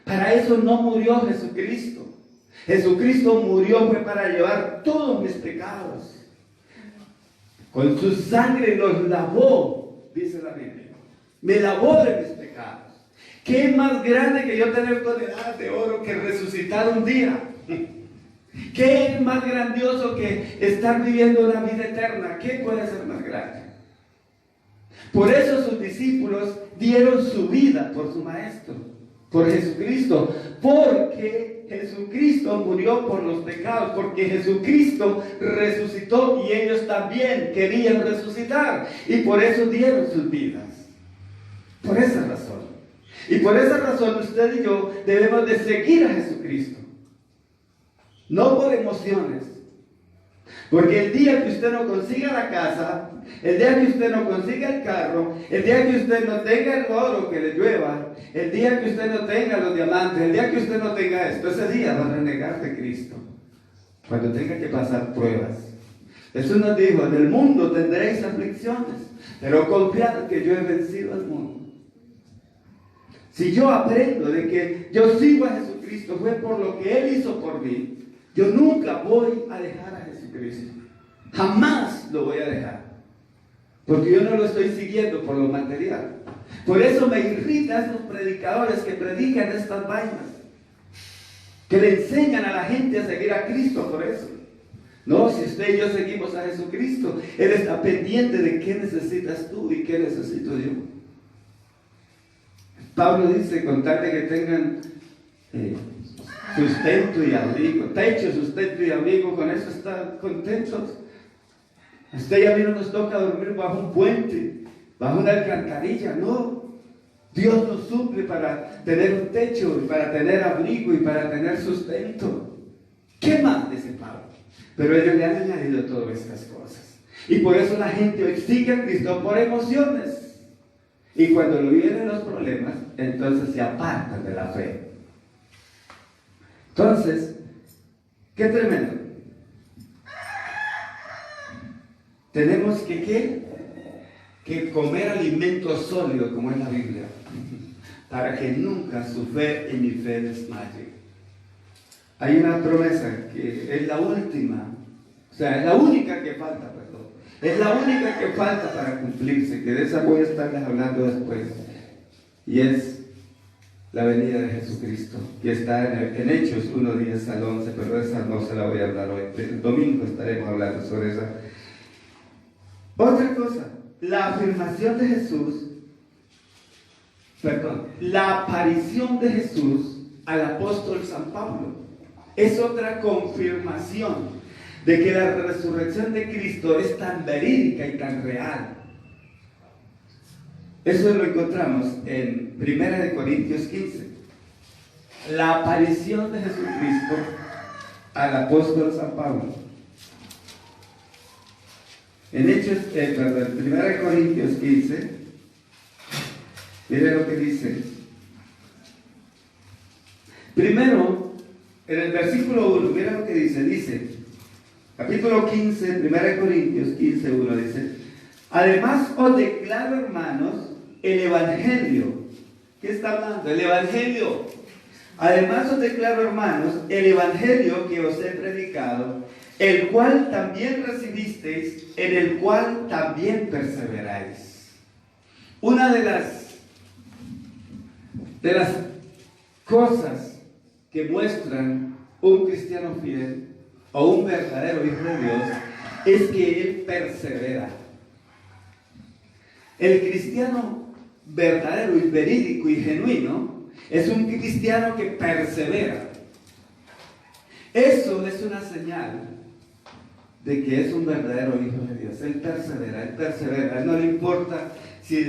Para eso no murió Jesucristo. Jesucristo murió fue para llevar todos mis pecados. Con su sangre los lavó, dice la Biblia. Me lavó de mis pecados. ¿Qué es más grande que yo tener toneladas de oro que resucitar un día? ¿Qué es más grandioso que estar viviendo una vida eterna? ¿Qué puede ser más grande? Por eso sus discípulos dieron su vida por su Maestro, por Jesucristo, porque Jesucristo murió por los pecados, porque Jesucristo resucitó y ellos también querían resucitar y por eso dieron sus vidas. Por esa razón. Y por esa razón usted y yo debemos de seguir a Jesucristo. No por emociones. Porque el día que usted no consiga la casa, el día que usted no consiga el carro, el día que usted no tenga el oro que le llueva, el día que usted no tenga los diamantes, el día que usted no tenga esto, ese día va a renegar de Cristo. Cuando tenga que pasar pruebas. Jesús nos dijo, en el mundo tendréis aflicciones, pero confiad que yo he vencido al mundo. Si yo aprendo de que yo sigo a Jesucristo, fue por lo que Él hizo por mí, yo nunca voy a dejar a Jesucristo. Jamás lo voy a dejar. Porque yo no lo estoy siguiendo por lo material. Por eso me irritan esos predicadores que predican estas vainas. Que le enseñan a la gente a seguir a Cristo por eso. No, si usted y yo seguimos a Jesucristo, Él está pendiente de qué necesitas tú y qué necesito yo. Pablo dice, con tal de que tengan sustento y abrigo, techo, sustento y abrigo, con eso están contentos. A usted y a mí no nos toca dormir bajo un puente, bajo una alcantarilla, no. Dios nos suple para tener un techo, para tener abrigo y para tener sustento. ¿Qué más? Dice Pablo. Pero ellos le han añadido todas estas cosas. Y por eso la gente hoy sigue a Cristo por emociones. Y cuando le vienen los problemas, entonces se apartan de la fe. Entonces, qué tremendo. tenemos que comer alimento sólido, como es la Biblia, para que nunca su fe y mi fe desmaye. Hay una promesa que es la última, o sea, es la única que falta, perdón. Es la única que falta para cumplirse, que de esa voy a estarles hablando después. Y es la venida de Jesucristo, que está en Hechos 1:10 al 11, pero esa no se la voy a hablar hoy. El domingo estaremos hablando sobre esa. Otra cosa, la afirmación de Jesús, la aparición de Jesús al apóstol San Pablo es otra confirmación de que la resurrección de Cristo es tan verídica y tan real. Eso lo encontramos en 1 Corintios 15. La aparición de Jesucristo al apóstol San Pablo. En 1 Corintios 15, mire lo que dice. Primero, en el versículo 1, mira lo que dice, capítulo 15, 1 Corintios 15, 1, dice: además os declaro, hermanos, el Evangelio. ¿Qué está hablando? El Evangelio. Además os declaro, hermanos, el Evangelio que os he predicado, el cual también recibisteis, en el cual también perseveráis. Una de las cosas que muestran un cristiano fiel o un verdadero hijo de Dios es que él persevera. El cristiano verdadero y verídico y genuino es un cristiano que persevera. Eso es una señal de que es un verdadero hijo de Dios. Él persevera, él no le importa si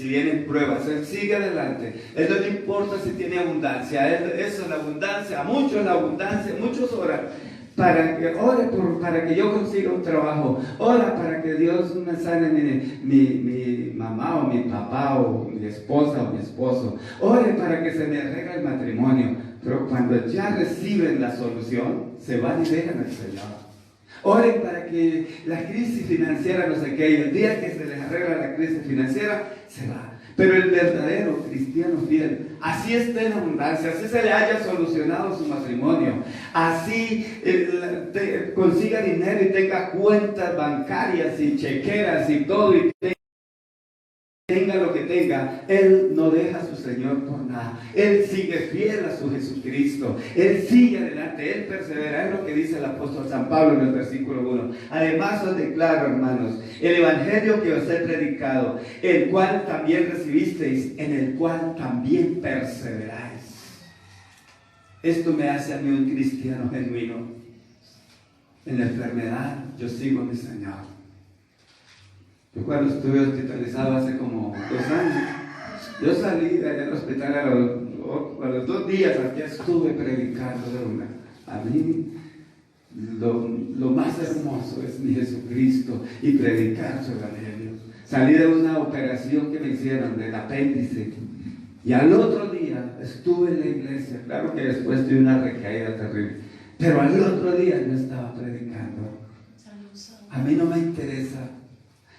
vienen pruebas, él sigue adelante. Él no le importa si tiene abundancia, eso, la abundancia, a muchos la abundancia, muchos oran para que yo consiga un trabajo, ora para que Dios me sane mi mamá o mi papá o mi esposa o mi esposo, ore para que se me arregle el matrimonio. Pero cuando ya reciben la solución, se van y dejan al Señor. Oren para que la crisis financiera no se quede, y el día que se les arregla la crisis financiera, se va. Pero el verdadero cristiano fiel, así esté en abundancia, así se le haya solucionado su matrimonio, así consiga dinero y tenga cuentas bancarias y chequeras y todo, y tenga lo que tenga, él no deja a su Señor por nada. Él sigue fiel a su Jesucristo. Él sigue adelante, él persevera. Es lo que dice el apóstol San Pablo en el versículo 1. Además os declaro, hermanos, el evangelio que os he predicado, el cual también recibisteis, en el cual también perseveráis. Esto me hace a mí un cristiano genuino. En la enfermedad yo sigo a mi Señor. Yo cuando estuve hospitalizado hace como 2 años, yo salí de allá del hospital a los 2 días, aquí estuve predicando de una. A mí lo más hermoso es mi Jesucristo y predicar su evangelio. Salí de una operación que me hicieron del apéndice y al otro día estuve en la iglesia. Claro que después tuve una recaída terrible, pero al otro día yo estaba predicando. A mí no me interesa.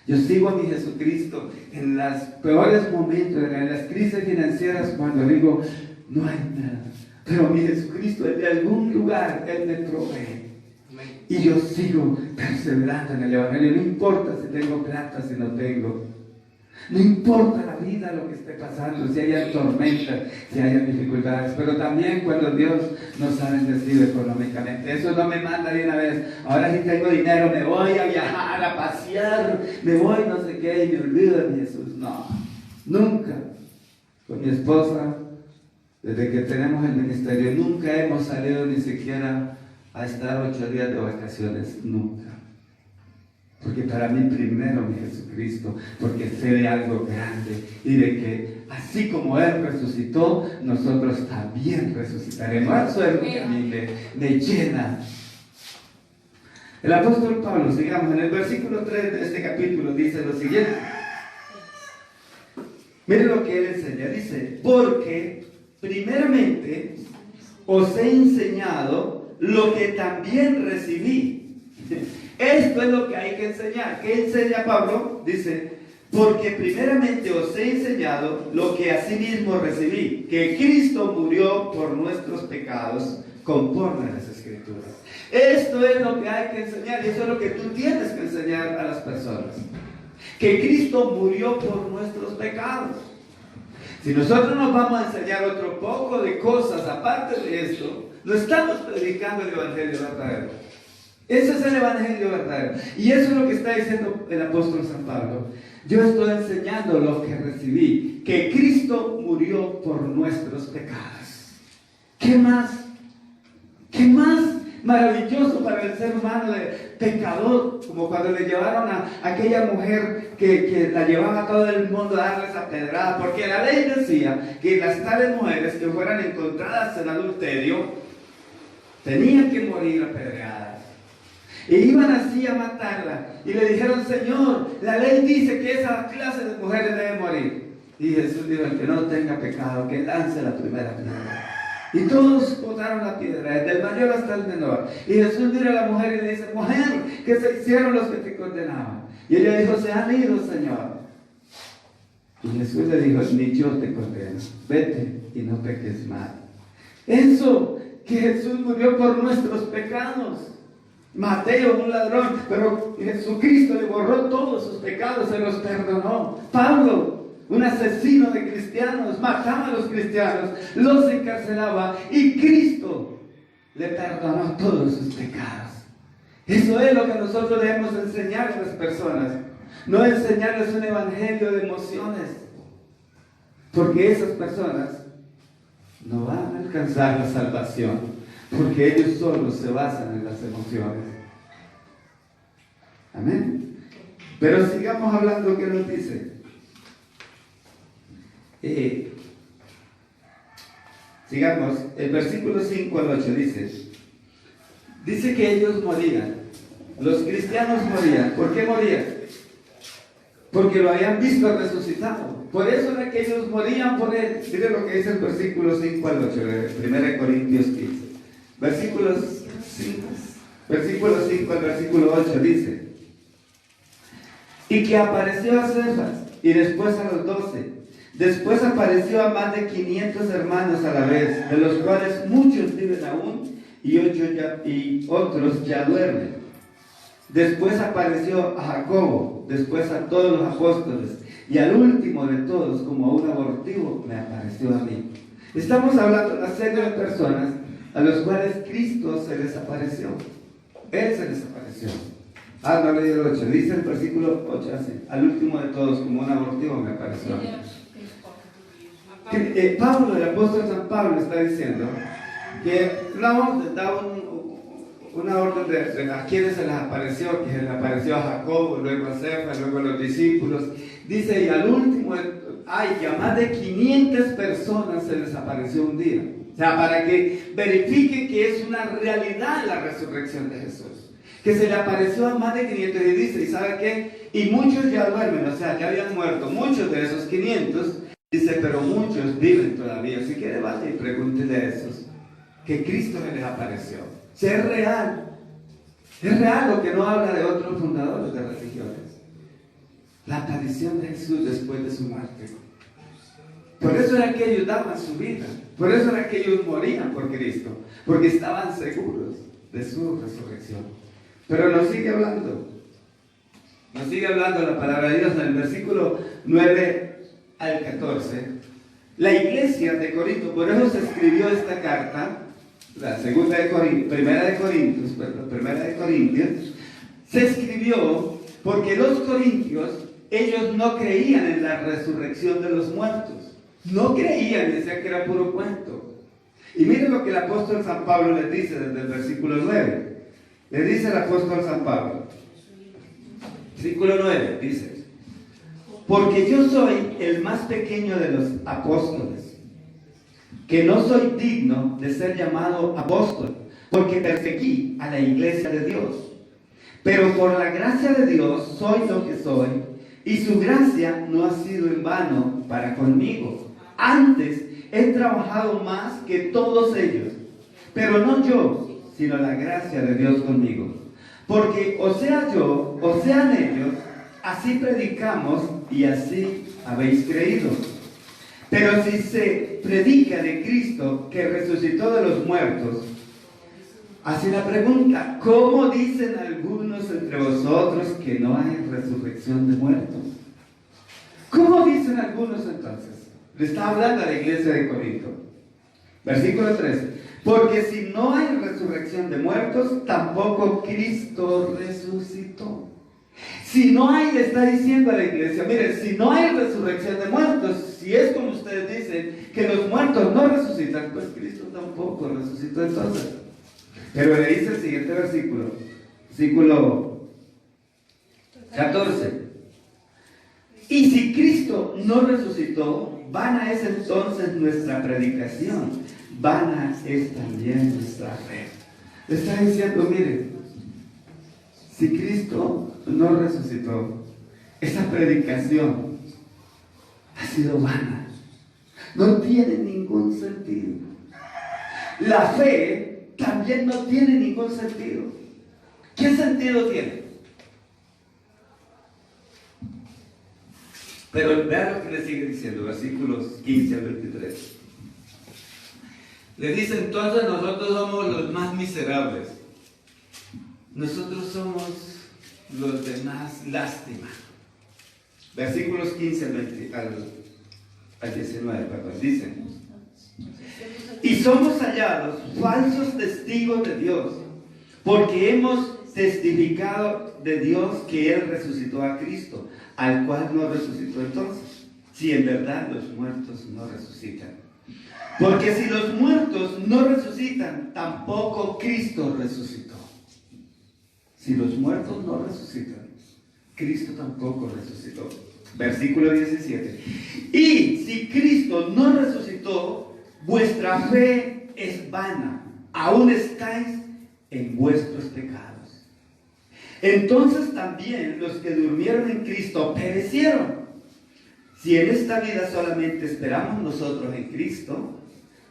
Yo sigo a mi Jesucristo en los peores momentos, en las crisis financieras, cuando digo, no hay nada. Pero mi Jesucristo, de algún lugar, Él me provee. Y yo sigo perseverando en el Evangelio. No importa si tengo plata, si no tengo. No importa la vida, lo que esté pasando, si haya tormentas, si haya dificultades. Pero también cuando Dios nos ha bendecido económicamente. Eso no me manda de una vez. Ahora si tengo dinero, me voy a viajar, a pasear, me voy no sé qué y me olvido de mi Jesús. No, nunca. Con mi esposa, desde que tenemos el ministerio, nunca hemos salido ni siquiera a estar 8 días de vacaciones. Nunca. Porque para mí primero mi Jesucristo, porque sé de algo grande y de que así como Él resucitó, nosotros también resucitaremos. Eso es lo que a mí me llena. El apóstol Pablo, sigamos, en el versículo 3 de este capítulo dice lo siguiente. Miren lo que él enseña, dice: porque primeramente os he enseñado lo que también recibí. Esto es lo que hay que enseñar. ¿Qué enseña Pablo? Dice, porque primeramente os he enseñado lo que asimismo recibí, que Cristo murió por nuestros pecados conforme a las Escrituras. Esto es lo que hay que enseñar y eso es lo que tú tienes que enseñar a las personas. Que Cristo murió por nuestros pecados. Si nosotros nos vamos a enseñar otro poco de cosas aparte de esto, no estamos predicando el Evangelio verdadero. Ese es el Evangelio verdadero. Y eso es lo que está diciendo el apóstol San Pablo. Yo estoy enseñando lo que recibí, que Cristo murió por nuestros pecados. ¿Qué más? ¿Qué más maravilloso para el ser humano de pecador? Como cuando le llevaron a aquella mujer que la llevaba a todo el mundo a darles a pedrada, porque la ley decía que las tales mujeres que fueran encontradas en adulterio tenían que morir apedreadas. E iban así a matarla. Y le dijeron, Señor, la ley dice que esa clase de mujeres debe morir. Y Jesús dijo, el que no tenga pecado, que lance la primera piedra. Y todos botaron la piedra, desde el mayor hasta el menor. Y Jesús mira a la mujer y le dice, mujer, ¿qué se hicieron los que te condenaban? Y ella dijo, se han ido, Señor. Y Jesús le dijo, ni yo te condeno, vete y no peques más. Eso, que Jesús murió por nuestros pecados. Mateo, un ladrón, pero Jesucristo le borró todos sus pecados, se los perdonó. Pablo, un asesino de cristianos, mataba a los cristianos, los encarcelaba y Cristo le perdonó todos sus pecados. Eso es lo que nosotros debemos enseñar a las personas, no enseñarles un evangelio de emociones, porque esas personas no van a alcanzar la salvación. Porque ellos solo se basan en las emociones. Amén. Pero sigamos hablando, ¿qué nos dice? Sigamos, el versículo 5 al 8 dice que ellos morían. Los cristianos morían. ¿Por qué morían? Porque lo habían visto resucitado. Por eso era que ellos morían por él. Mire lo que dice el versículo 5 al 8 de 1 Corintios 15. Versículo 5 al versículo 8 dice, y que apareció a Cefas y después a los 12, después apareció a más de 500 hermanos a la vez, de los cuales muchos viven aún y otros ya duermen. Después apareció a Jacobo, después a todos los apóstoles y al último de todos, como a un abortivo, me apareció a mí. Estamos hablando de una serie de personas a los cuales Cristo se les apareció. Él se les apareció. No leí el 8. Dice el versículo 8 así: al último de todos, como un abortivo, me apareció. Pablo, el apóstol San Pablo, está diciendo que una orden, da una orden de a quienes se les apareció, que se les apareció a Jacobo, luego a Cefas, luego a los discípulos. Dice, y al último, que a más de 500 personas se les apareció un día. O sea, para que verifiquen que es una realidad la resurrección de Jesús. Que se le apareció a más de 500 y dice, ¿y sabe qué? Y muchos ya duermen, o sea, ya habían muerto muchos de esos 500. Dice, pero muchos viven todavía. Si quiere, vaya y pregúntele a esos que Cristo les apareció. Si es real lo que no habla de otros fundadores de religiones. La aparición de Jesús después de su muerte. Por eso era que ellos daban su vida. Por eso era que ellos morían por Cristo. Porque estaban seguros de su resurrección. Pero nos sigue hablando. Nos sigue hablando la palabra de Dios en el versículo 9 al 14. La iglesia de Corinto, por eso se escribió esta carta, la primera de Corintios, se escribió porque los corintios, ellos no creían en la resurrección de los muertos. No creían, decían que era puro cuento. Y miren lo que el apóstol San Pablo les dice desde el versículo 9. Le dice el apóstol San Pablo, versículo 9, dice, porque yo soy el más pequeño de los apóstoles, que no soy digno de ser llamado apóstol, porque perseguí a la iglesia de Dios. Pero por la gracia de Dios soy lo que soy, y su gracia no ha sido en vano para conmigo. Antes he trabajado más que todos ellos, pero no yo, sino la gracia de Dios conmigo. Porque o sea yo, o sean ellos, así predicamos y así habéis creído. Pero si se predica de Cristo que resucitó de los muertos, hace la pregunta, ¿cómo dicen algunos entre vosotros que no hay resurrección de muertos? ¿Cómo dicen algunos entonces? Le está hablando a la iglesia de Corinto. Versículo 13. Porque si no hay resurrección de muertos, tampoco Cristo resucitó. Si no hay, le está diciendo a la iglesia, mire, si no hay resurrección de muertos, si es como ustedes dicen, que los muertos no resucitan, pues Cristo tampoco resucitó entonces. Pero le dice el siguiente versículo 14. Y si Cristo no resucitó, vana es entonces nuestra predicación, vana es también nuestra fe. Le está diciendo, mire, si Cristo no resucitó, esa predicación ha sido vana, no tiene ningún sentido. La fe también no tiene ningún sentido. ¿Qué sentido tiene? Pero vean lo que le sigue diciendo, versículos 15 al 23. Le dice, entonces nosotros somos los más miserables. Nosotros somos los de más lástima. Versículos 15 al 19, perdón, dicen. Y somos hallados falsos testigos de Dios, porque hemos testificado de Dios que Él resucitó a Cristo, al cual no resucitó entonces, si en verdad los muertos no resucitan. Porque si los muertos no resucitan, tampoco Cristo resucitó. Si los muertos no resucitan, Cristo tampoco resucitó. Versículo 17. Y si Cristo no resucitó, vuestra fe es vana, aún estáis en vuestros pecados. Entonces también los que durmieron en Cristo perecieron. Si en esta vida solamente esperamos nosotros en Cristo,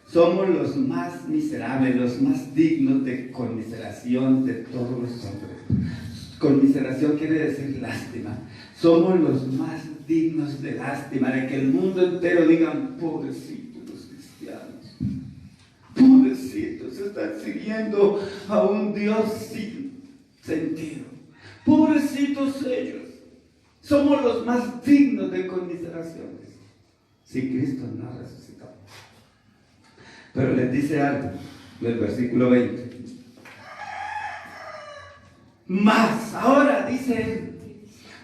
somos los más miserables, los más dignos de conmiseración de todos los hombres. Conmiseración quiere decir lástima. Somos los más dignos de lástima, de que el mundo entero digan, pobrecitos los cristianos, pobrecitos, están siguiendo a un Dios sin sentido. Pobrecitos ellos. Somos los más dignos de conmiseraciones si Cristo no resucitó. Pero les dice algo del versículo 20. Mas ahora, dice él,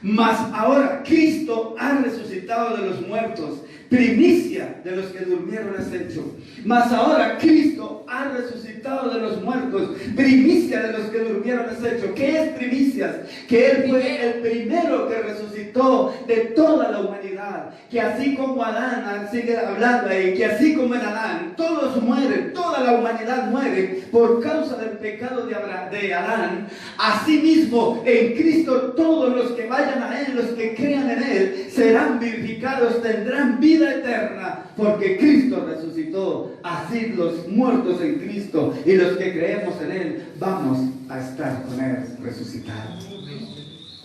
mas ahora Cristo ha resucitado de los muertos, primicia de los que durmieron es hecho. Mas ahora Cristo ha resucitado de los muertos, primicia de los que durmieron es hecho. ¿Qué es primicias? Que Él fue el primero que resucitó de toda la humanidad. Que así como Adán, sigue hablando ahí, que así como en Adán todos mueren, toda la humanidad muere por causa del pecado de Adán, asimismo en Cristo todos los que vayan a Él, los que crean en Él, serán vivificados, tendrán vida eterna, porque Cristo resucitó. Así los muertos en Cristo y los que creemos en Él vamos a estar con Él resucitados.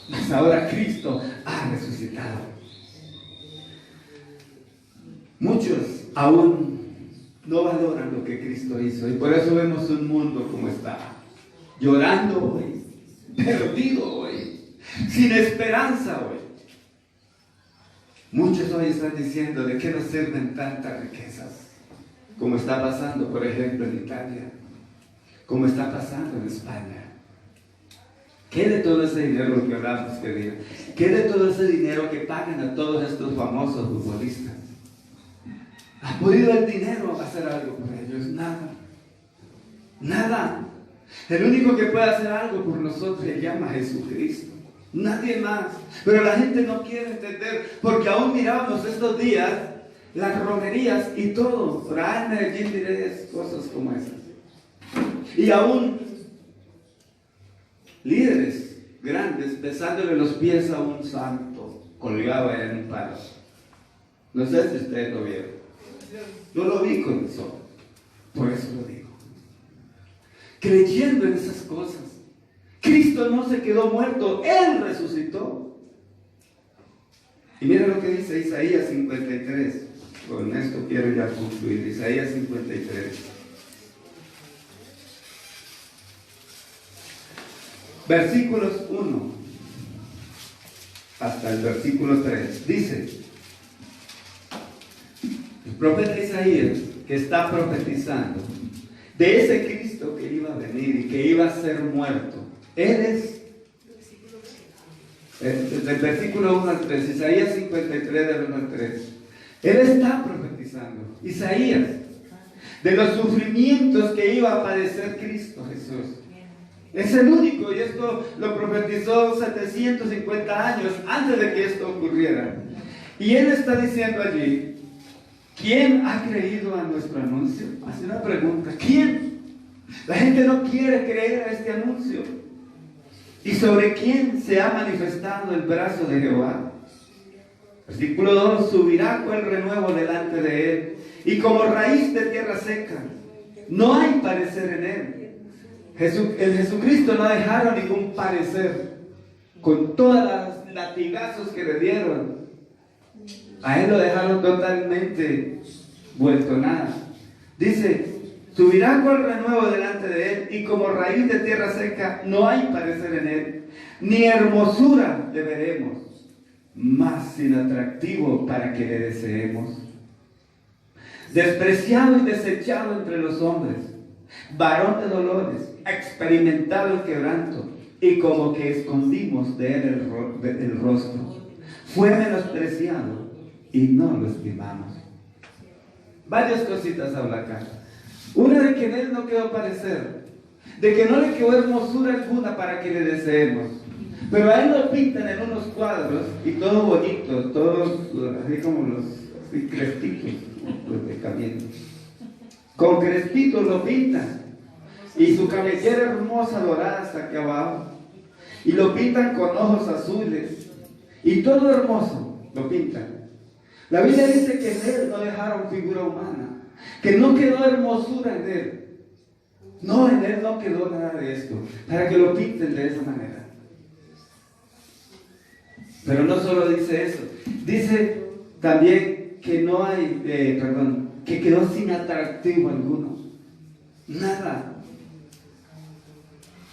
Mas ahora Cristo ha resucitado. Muchos aún no valoran lo que Cristo hizo, y por eso vemos un mundo como está, llorando hoy, perdido hoy, sin esperanza hoy. Muchos hoy están diciendo, ¿de qué nos sirven tantas riquezas? Como está pasando, por ejemplo, en Italia, como está pasando en España. ¿Qué de todo ese dinero que hablamos, querida? ¿Qué de todo ese dinero que pagan a todos estos famosos futbolistas? ¿Ha podido el dinero hacer algo por ellos? Nada. Nada. El único que puede hacer algo por nosotros se llama Jesucristo. Nadie más. Pero la gente no quiere entender, porque aún miramos estos días las romerías y todo. Por ahí en Medellín diré cosas como esas. Y aún líderes grandes besándole los pies a un santo colgado en un palo. No sé si ustedes lo vieron. Yo lo vi con mis ojos. Por eso lo digo. Creyendo en esas cosas. ¿Qué Cristo no se quedó muerto, Él resucitó. Y mira lo que dice Isaías 53. Con esto quiero ya concluir. Isaías 53. Versículos 1 hasta el versículo 3. Dice, el profeta Isaías, que está profetizando de ese Cristo que iba a venir y que iba a ser muerto. Él es, desde el versículo 1 al 3, Isaías 53 del 1 al 3. Él está profetizando, Isaías, de los sufrimientos que iba a padecer Cristo Jesús. Es el único, y esto lo profetizó 750 años antes de que esto ocurriera. Y él está diciendo allí, ¿quién ha creído a nuestro anuncio? Hace una pregunta, ¿quién? La gente no quiere creer a este anuncio. ¿Y sobre quién se ha manifestado el brazo de Jehová? Versículo 2, subirá con el renuevo delante de él, y como raíz de tierra seca, no hay parecer en él. El Jesucristo no dejaron ningún parecer, con todos los latigazos que le dieron. A él lo dejaron totalmente vuelto nada. Dice, subirá con el renuevo delante de él, y como raíz de tierra seca, no hay parecer en él, ni hermosura le veremos, más sin atractivo para que le deseemos. Despreciado y desechado entre los hombres, varón de dolores, experimentado el quebranto, y como que escondimos de él el rostro. Fue menospreciado y no lo estimamos. Varias cositas habla acá. Una, de que en él no quedó parecer, de que no le quedó hermosura alguna para que le deseemos. Pero a él lo pintan en unos cuadros y todos bonitos, todos así como los así crespitos, los de camino. Con crespitos lo pintan. Y su cabellera hermosa dorada hasta aquí abajo. Y lo pintan con ojos azules. Y todo hermoso lo pintan. La Biblia dice que en él no dejaron figura humana, que no quedó hermosura en él. No, en él no quedó nada de esto, para que lo pinten de esa manera. Pero no solo dice eso, dice también que no hay, que quedó sin atractivo alguno. Nada.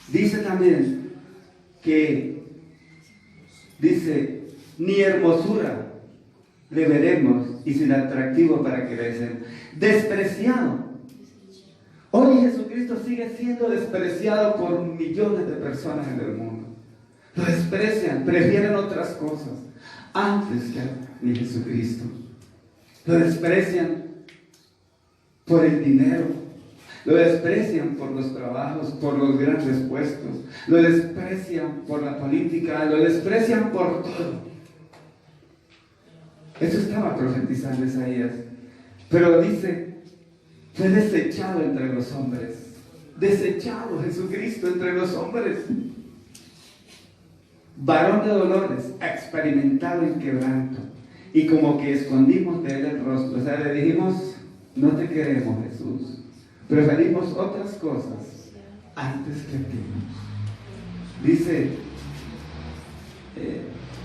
Dice también que, dice, ni hermosura le veremos y sin atractivo para que le deseen. Despreciado. Hoy Jesucristo sigue siendo despreciado por millones de personas en el mundo. Lo desprecian, prefieren otras cosas antes que a Jesucristo. Lo desprecian por el dinero, lo desprecian por los trabajos, por los grandes puestos, lo desprecian por la política, lo desprecian por todo. Eso estaba profetizando Isaías. Pero dice, fue desechado entre los hombres. Desechado Jesucristo entre los hombres. Varón de dolores, experimentado en quebranto. Y como que escondimos de él el rostro. O sea, le dijimos, no te queremos, Jesús. Preferimos otras cosas antes que a ti. Dice,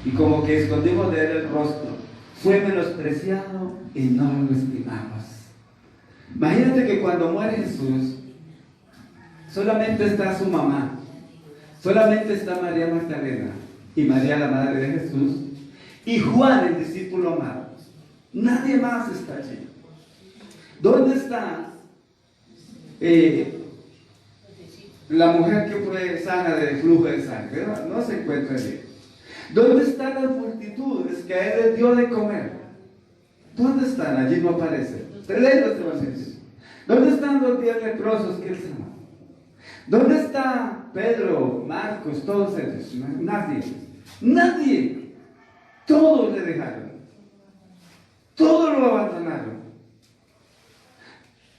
y como que escondimos de él el rostro. Fue menospreciado y no lo estimamos. Imagínate que cuando muere Jesús, solamente está su mamá, solamente está María Magdalena y María la madre de Jesús y Juan el discípulo amado. Nadie más está allí. ¿Dónde está la mujer que fue sana del flujo de sangre? No se encuentra allí. ¿Dónde están las multitudes que a él les dio de comer? ¿Dónde están? Allí no aparecen. Leen los evangelios. ¿Dónde están los 10 leprosos que él sanó? ¿Dónde está Pedro, Marcos, todos ellos? Nadie. Nadie. Todos le dejaron. Todos lo abandonaron.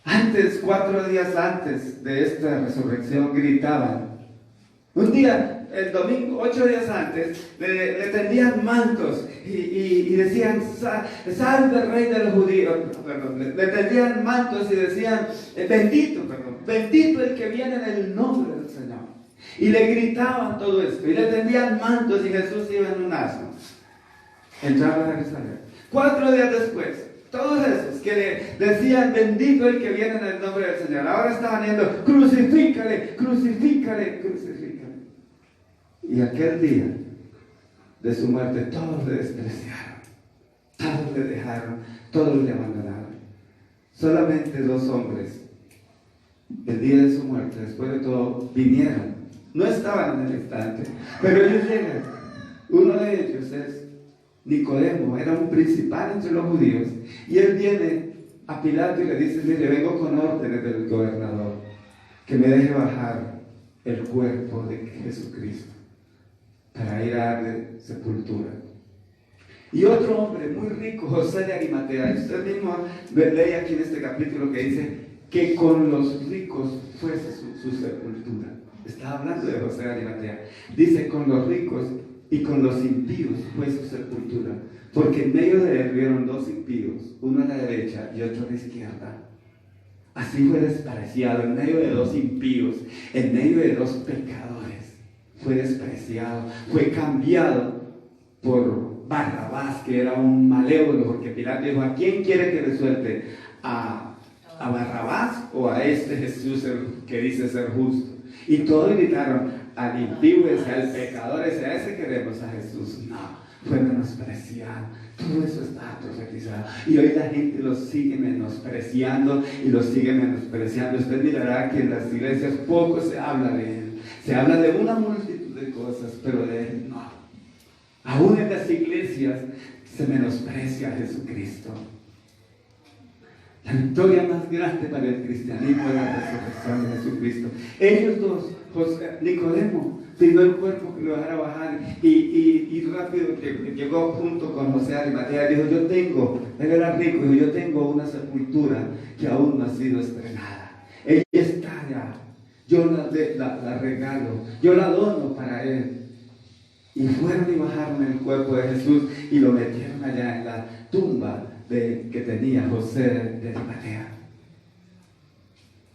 Antes, 4 días antes de esta resurrección, gritaban. Un día, el domingo, 8 días antes, le tendían mantos y decían, salve el rey de los judíos. Perdón, le tendían mantos y decían, bendito el que viene en el nombre del Señor. Y le gritaban todo esto, y le tendían mantos, y Jesús iba en un asno. Entraba a Jerusalén. 4 días después, todos esos que le decían, bendito el que viene en el nombre del Señor, ahora estaban yendo, crucifícale, crucifícale, crucifícale. Y aquel día de su muerte, todos le despreciaron, todos le dejaron, todos le abandonaron. Solamente 2 hombres, el día de su muerte, después de todo, vinieron. No estaban en el instante, pero ellos llegan. Uno de ellos es Nicodemo, era un principal entre los judíos, y él viene a Pilato y le dice, mire, vengo con órdenes del gobernador, que me deje bajar el cuerpo de Jesucristo para ir a darle sepultura. Y otro hombre muy rico, José de Arimatea, y usted mismo lee aquí en este capítulo que dice que con los ricos fuese su sepultura. Está hablando de José de Arimatea. Dice, con los ricos y con los impíos fue su sepultura, porque en medio de él vieron 2 impíos, uno a la derecha y otro a la izquierda. Así fue despreciado, en medio de 2 impíos, en medio de 2 pecadores, fue despreciado, fue cambiado por Barrabás, que era un malévolo, porque Pilato dijo, ¿a quién quiere que le suelte? ¿A Barrabás o a este Jesús que dice ser justo? Y todos gritaron, al impío, al pecador, a ese queremos, a Jesús. No, fue menospreciado. Todo eso está profetizado. Y hoy la gente lo sigue menospreciando y lo sigue menospreciando. Usted mirará que en las iglesias poco se habla de él. Se habla de una multitud de cosas, pero de él no. Aún en las iglesias se menosprecia a Jesucristo. La victoria más grande para el cristianismo es la resurrección de Jesucristo. Ellos 2, Nicodemo pidió el cuerpo que lo dejara bajar y rápido que llegó junto con José de Arimatea, dijo, él era rico, dijo, yo tengo una sepultura que aún no ha sido estrenada. Ella está allá, yo la regalo, yo la dono para él. Y fueron y bajaron el cuerpo de Jesús y lo metieron allá en la tumba que tenía José de Arimatea.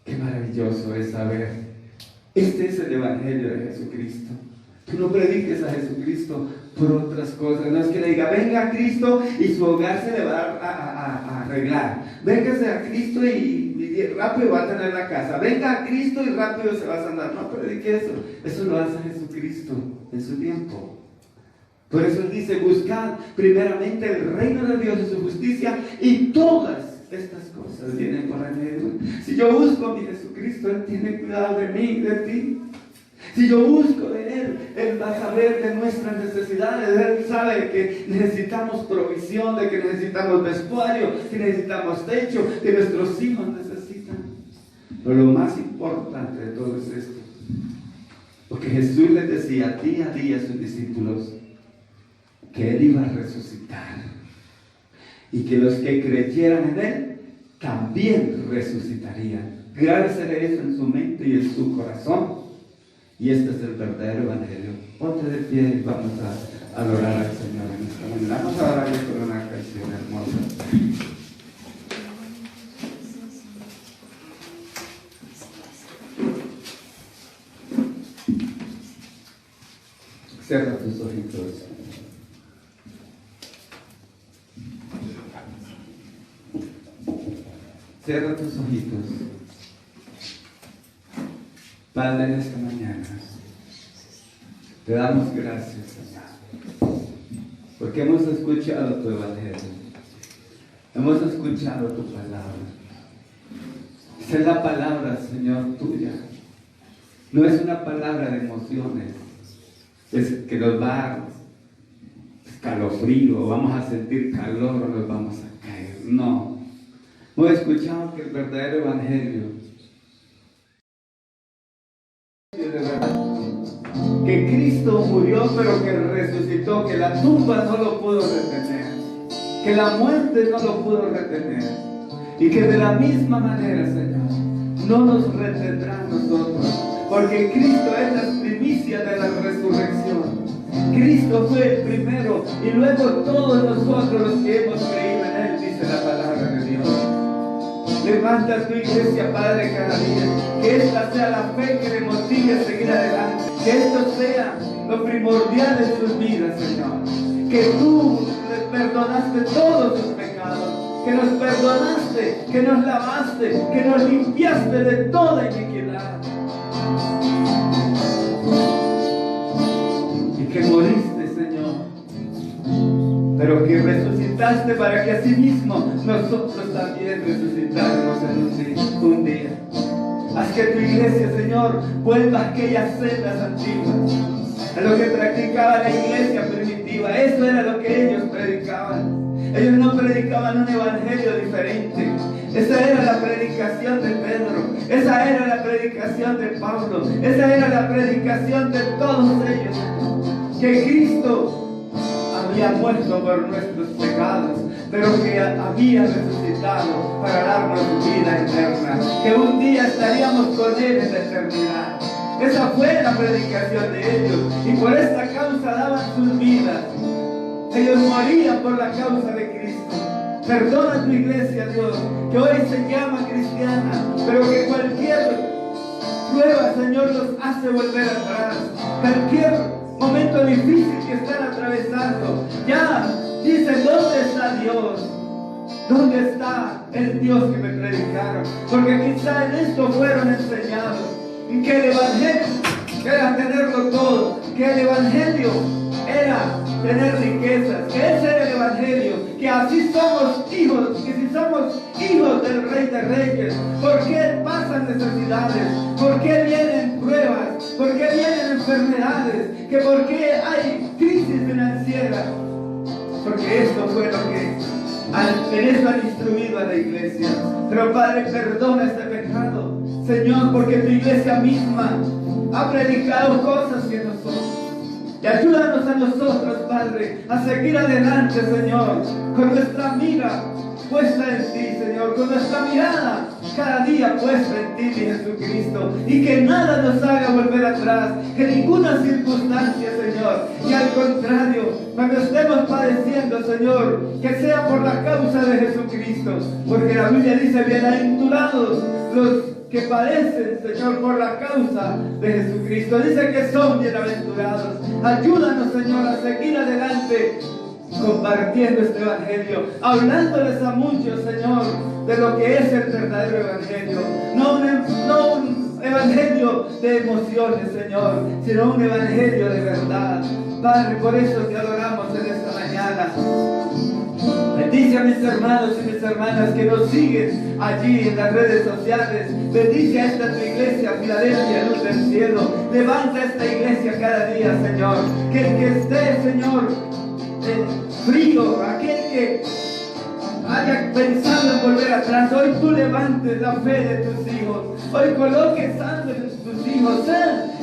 Qué maravilloso es saber. Este es el Evangelio de Jesucristo. Tú no prediques a Jesucristo por otras cosas. No es que le diga, venga a Cristo y su hogar se le va a arreglar. Véngase a Cristo y rápido va a tener la casa. Venga a Cristo y rápido se va a sanar. No predique eso. Eso lo hace Jesucristo en su tiempo. Por eso él dice, buscad primeramente el reino de Dios y su justicia, y todas estas cosas vienen por añadidura. Si yo busco a mi Jesucristo, Él tiene cuidado de mí y de ti. Si yo busco de Él va a saber de nuestras necesidades. Él sabe que necesitamos provisión, de que necesitamos vestuario, que necesitamos techo, que nuestros hijos necesitan. Pero lo más importante de todo es esto. Porque Jesús les decía día a día a sus discípulos que Él iba a resucitar y que los que creyeran en Él también resucitarían. Grábesele eso en su mente y en su corazón. Y este es el verdadero Evangelio. Ponte de pie y vamos a adorar al Señor en esta mañana. Vamos a adorarle con una canción hermosa. Cierra tus ojitos. Cierra tus ojitos. Padre, en esta mañana te damos gracias, Señor, porque hemos escuchado tu Evangelio, hemos escuchado tu palabra. Esa es la palabra, Señor, tuya. No es una palabra de emociones, es que nos va a dar escalofrío, vamos a sentir calor o nos vamos a caer. No. Hemos escuchado que el verdadero Evangelio, que Cristo murió pero que resucitó, que la tumba no lo pudo retener, que la muerte no lo pudo retener, y que de la misma manera, Señor, no nos retendrá a nosotros, porque Cristo es la primicia de la resurrección. Cristo fue el primero y luego todos nosotros los que hemos creído en Él, dice la palabra de Dios. Levanta tu iglesia, Padre, cada día. Que esta sea la fe que le motive a seguir adelante. Que esto sea lo primordial de sus vidas, Señor. Que tú les perdonaste todos sus pecados. Que nos perdonaste, que nos lavaste, que nos limpiaste de toda iniquidad. Y que moriste, Señor, pero que resucitaste para que asimismo nosotros también resucitáramos en un día. Haz que tu iglesia, Señor, vuelva a aquellas sendas antiguas, a lo que practicaba la iglesia primitiva. Eso era lo que ellos predicaban. Ellos no predicaban un evangelio diferente. Esa era la predicación de Pedro. Esa era la predicación de Pablo. Esa era la predicación de todos ellos. Que Cristo había muerto por nuestros pecados, pero que había resucitado para darnos vida eterna. Que un día estaríamos con Él en la eternidad. Esa fue la predicación de ellos. Y por esta causa daban sus vidas. Ellos morían por la causa de Cristo. Perdona tu iglesia, Dios, que hoy se llama cristiana, pero que cualquier prueba, Señor, los hace volver atrás. Cualquier momento difícil que están atravesando, ya dicen, ¿dónde está Dios? ¿Dónde está el Dios que me predicaron? Porque quizá en esto fueron enseñados, en que el Evangelio era tenerlo todo, que el Evangelio era tener riquezas, que ese era el Evangelio, que así somos hijos, que si somos hijos del Rey de Reyes, ¿por qué pasan necesidades? ¿Por qué vienen pruebas? ¿Por qué vienen enfermedades? ¿Que por qué hay crisis financiera? Porque esto fue lo que en eso han instruido a la iglesia. Pero Padre, perdona este pecado, Señor, porque tu iglesia misma ha predicado cosas que no son. Y ayúdanos a nosotros, Padre, a seguir adelante, Señor, con nuestra mira puesta en ti, Señor, con nuestra mirada cada día puesta en ti, mi Jesucristo, y que nada nos haga volver atrás, que ninguna circunstancia, Señor, y al contrario, cuando estemos padeciendo, Señor, que sea por la causa de Jesucristo, porque la Biblia dice, bienaventurados los que padecen, Señor, por la causa de Jesucristo. Dice que son bienaventurados. Ayúdanos, Señor, a seguir adelante compartiendo este evangelio, hablándoles a muchos, Señor, de lo que es el verdadero evangelio. No un evangelio de emociones, Señor, sino un evangelio de verdad. Padre, por eso te adoramos en esta mañana. Bendice a mis hermanos y mis hermanas que nos siguen allí en las redes sociales. Bendice a esta tu iglesia, Filadelfia, luz del cielo. Levanta esta iglesia cada día, Señor. Que el que esté, Señor, frío, aquel que haya pensado en volver atrás, hoy tú levantes la fe de tus hijos. Hoy coloques sangre en tus hijos,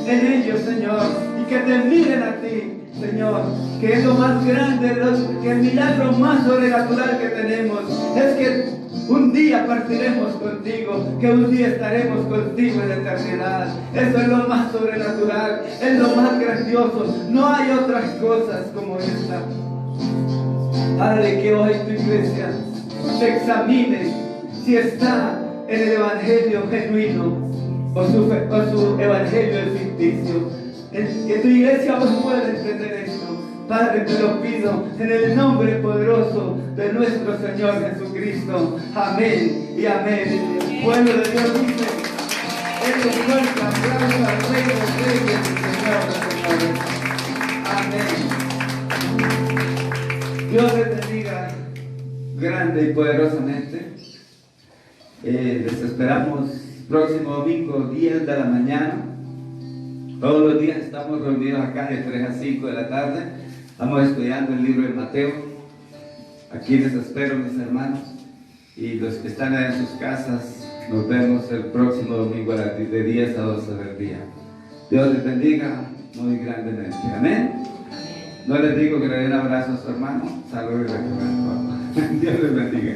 en ellos, Señor, y que te miren a ti, Señor, que es lo más grande, que el milagro más sobrenatural que tenemos es que un día partiremos contigo, que un día estaremos contigo en la eternidad. Eso es lo más sobrenatural, es lo más grandioso. No hay otras cosas como esta. Padre, que hoy tu iglesia se examine si está en el evangelio genuino o su evangelio es ficticio. Que tu iglesia hoy pueda entender esto. Padre, te lo pido en el nombre poderoso de nuestro Señor Jesucristo. Amén y amén. El pueblo de Dios dice, es un fuerte aplauso al Rey de Reyes y Señor de Señores. Amén. Dios les bendiga grande y poderosamente. Les esperamos próximo domingo, 10 de la mañana. Todos los días estamos reunidos acá de 3 a 5 de la tarde. Estamos estudiando el libro de Mateo. Aquí les espero, mis hermanos. Y los que están en sus casas, nos vemos el próximo domingo de 10 a 12 del día. Dios les bendiga muy grandemente. Amén. No les digo que le den abrazo a su hermano. Saludos y recomiendo. Dios les bendiga.